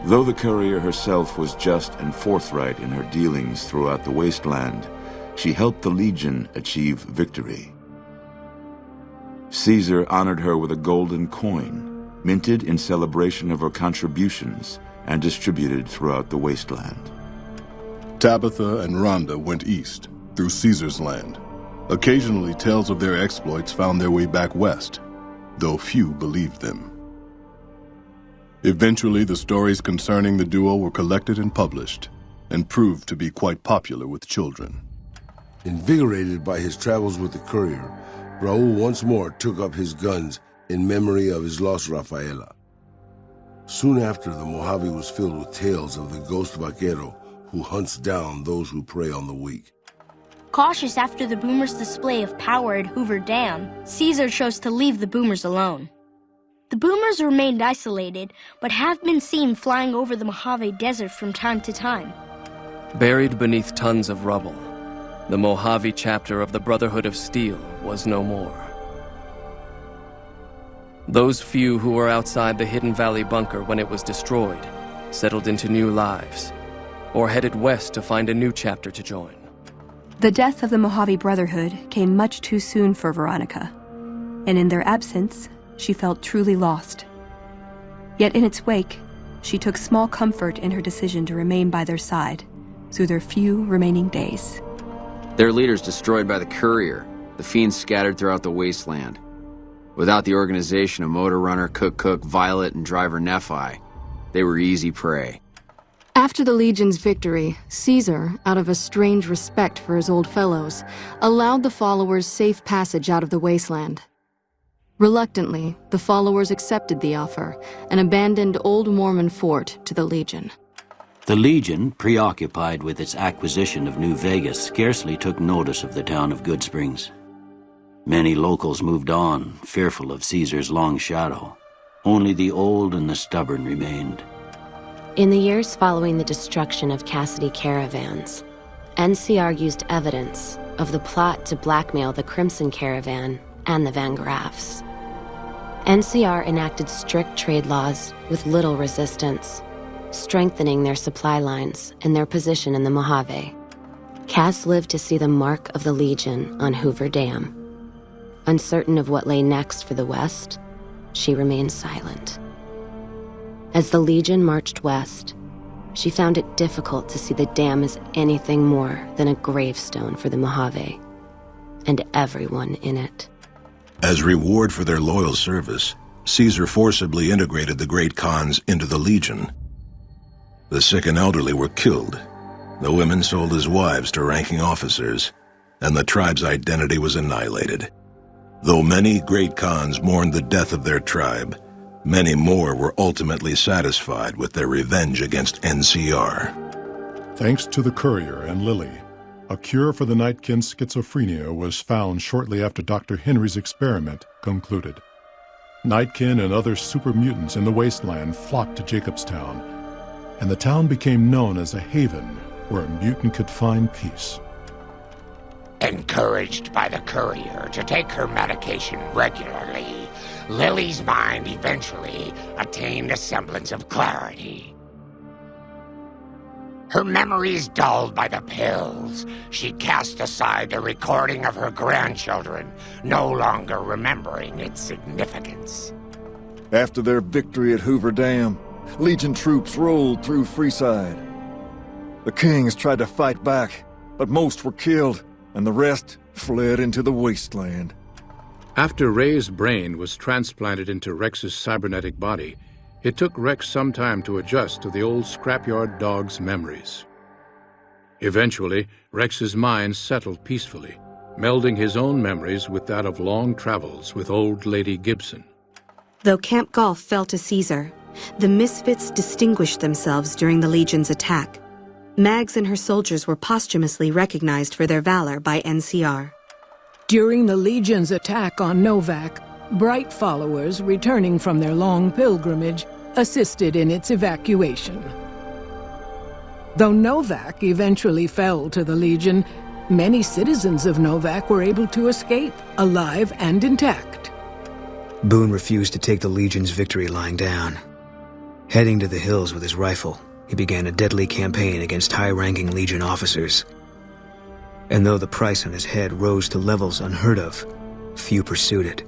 Though the courier herself was just and forthright in her dealings throughout the wasteland, she helped the Legion achieve victory. Caesar honored her with a golden coin, minted in celebration of her contributions and distributed throughout the wasteland. Tabitha and Rhonda went east, through Caesar's land. Occasionally, tales of their exploits found their way back west, though few believed them. Eventually, the stories concerning the duo were collected and published, and proved to be quite popular with children. Invigorated by his travels with the courier, Raul once more took up his guns in memory of his lost Rafaela. Soon after, the Mojave was filled with tales of the ghost vaquero who hunts down those who prey on the weak. Cautious after the boomers' display of power at Hoover Dam, Caesar chose to leave the boomers alone. The boomers remained isolated, but have been seen flying over the Mojave Desert from time to time. Buried beneath tons of rubble, the Mojave chapter of the Brotherhood of Steel was no more. Those few who were outside the Hidden Valley bunker when it was destroyed settled into new lives, or headed west to find a new chapter to join. The death of the Mojave Brotherhood came much too soon for Veronica, and in their absence, she felt truly lost. Yet in its wake, she took small comfort in her decision to remain by their side through their few remaining days. Their leaders destroyed by the courier, the fiends scattered throughout the wasteland. Without the organization of Motor Runner, Cook, Violet, and Driver Nephi, they were easy prey. After the Legion's victory, Caesar, out of a strange respect for his old fellows, allowed the followers safe passage out of the wasteland. Reluctantly, the followers accepted the offer and abandoned Old Mormon Fort to the Legion. The Legion, preoccupied with its acquisition of New Vegas, scarcely took notice of the town of Good Springs. Many locals moved on, fearful of Caesar's long shadow. Only the old and the stubborn remained. In the years following the destruction of Cassidy caravans, NCR used evidence of the plot to blackmail the Crimson Caravan and the Van Graffs. NCR enacted strict trade laws with little resistance, strengthening their supply lines and their position in the Mojave. Cass lived to see the mark of the Legion on Hoover Dam. Uncertain of what lay next for the West, she remained silent. As the Legion marched west, she found it difficult to see the dam as anything more than a gravestone for the Mojave and everyone in it. As reward for their loyal service, Caesar forcibly integrated the Great Khans into the Legion. The sick and elderly were killed, the women sold as wives to ranking officers, and the tribe's identity was annihilated. Though many Great Khans mourned the death of their tribe, many more were ultimately satisfied with their revenge against NCR. Thanks to the courier and Lily, a cure for the Nightkin's schizophrenia was found shortly after Dr. Henry's experiment concluded. Nightkin and other super mutants in the wasteland flocked to Jacobstown, and the town became known as a haven where a mutant could find peace. Encouraged by the courier to take her medication regularly, Lily's mind eventually attained a semblance of clarity. Her memories dulled by the pills, she cast aside the recording of her grandchildren, no longer remembering its significance. After their victory at Hoover Dam, Legion troops rolled through Freeside. The Kings tried to fight back, but most were killed, and the rest fled into the wasteland. After Ray's brain was transplanted into Rex's cybernetic body, it took Rex some time to adjust to the old scrapyard dog's memories. Eventually, Rex's mind settled peacefully, melding his own memories with that of long travels with old Lady Gibson. Though Camp Golf fell to Caesar, The Misfits distinguished themselves during the Legion's attack. Mags and her soldiers were posthumously recognized for their valor by NCR. During the Legion's attack on Novak, Bright followers returning from their long pilgrimage assisted in its evacuation. Though Novak eventually fell to the Legion, many citizens of Novak were able to escape, alive and intact. Boone refused to take the Legion's victory lying down. Heading to the hills with his rifle, he began a deadly campaign against high-ranking Legion officers. And though the price on his head rose to levels unheard of, few pursued it,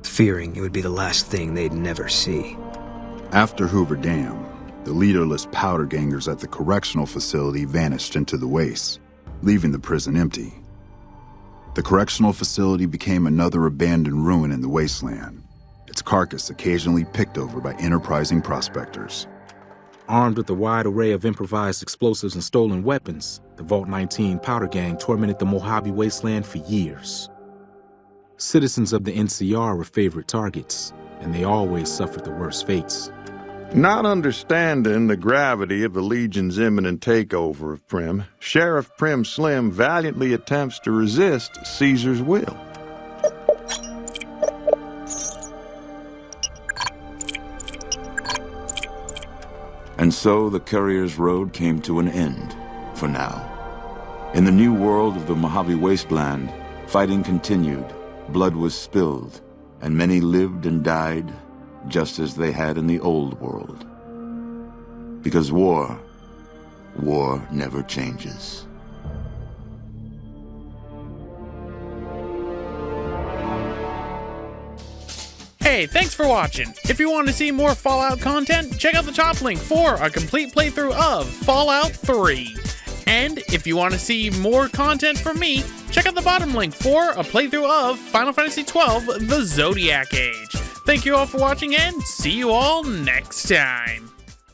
fearing it would be the last thing they'd never see. After Hoover Dam, the leaderless powder gangers at the correctional facility vanished into the wastes, leaving the prison empty. The correctional facility became another abandoned ruin in the wasteland, its carcass occasionally picked over by enterprising prospectors. Armed with a wide array of improvised explosives and stolen weapons, the Vault 19 powder gang tormented the Mojave wasteland for years. Citizens of the NCR were favorite targets, and they always suffered the worst fates. Not understanding the gravity of the Legion's imminent takeover of Prim, Sheriff Prim Slim valiantly attempts to resist Caesar's will. And so the Courier's road came to an end, for now. In the new world of the Mojave Wasteland, fighting continued, blood was spilled, and many lived and died just as they had in the old world. Because war never changes. Hey, thanks for watching. If you want to see more Fallout content, check out the top link for a complete playthrough of Fallout 3. And if you want to see more content from me, check out the bottom link for a playthrough of Final Fantasy XII: The Zodiac Age. Thank you all for watching and see you all next time.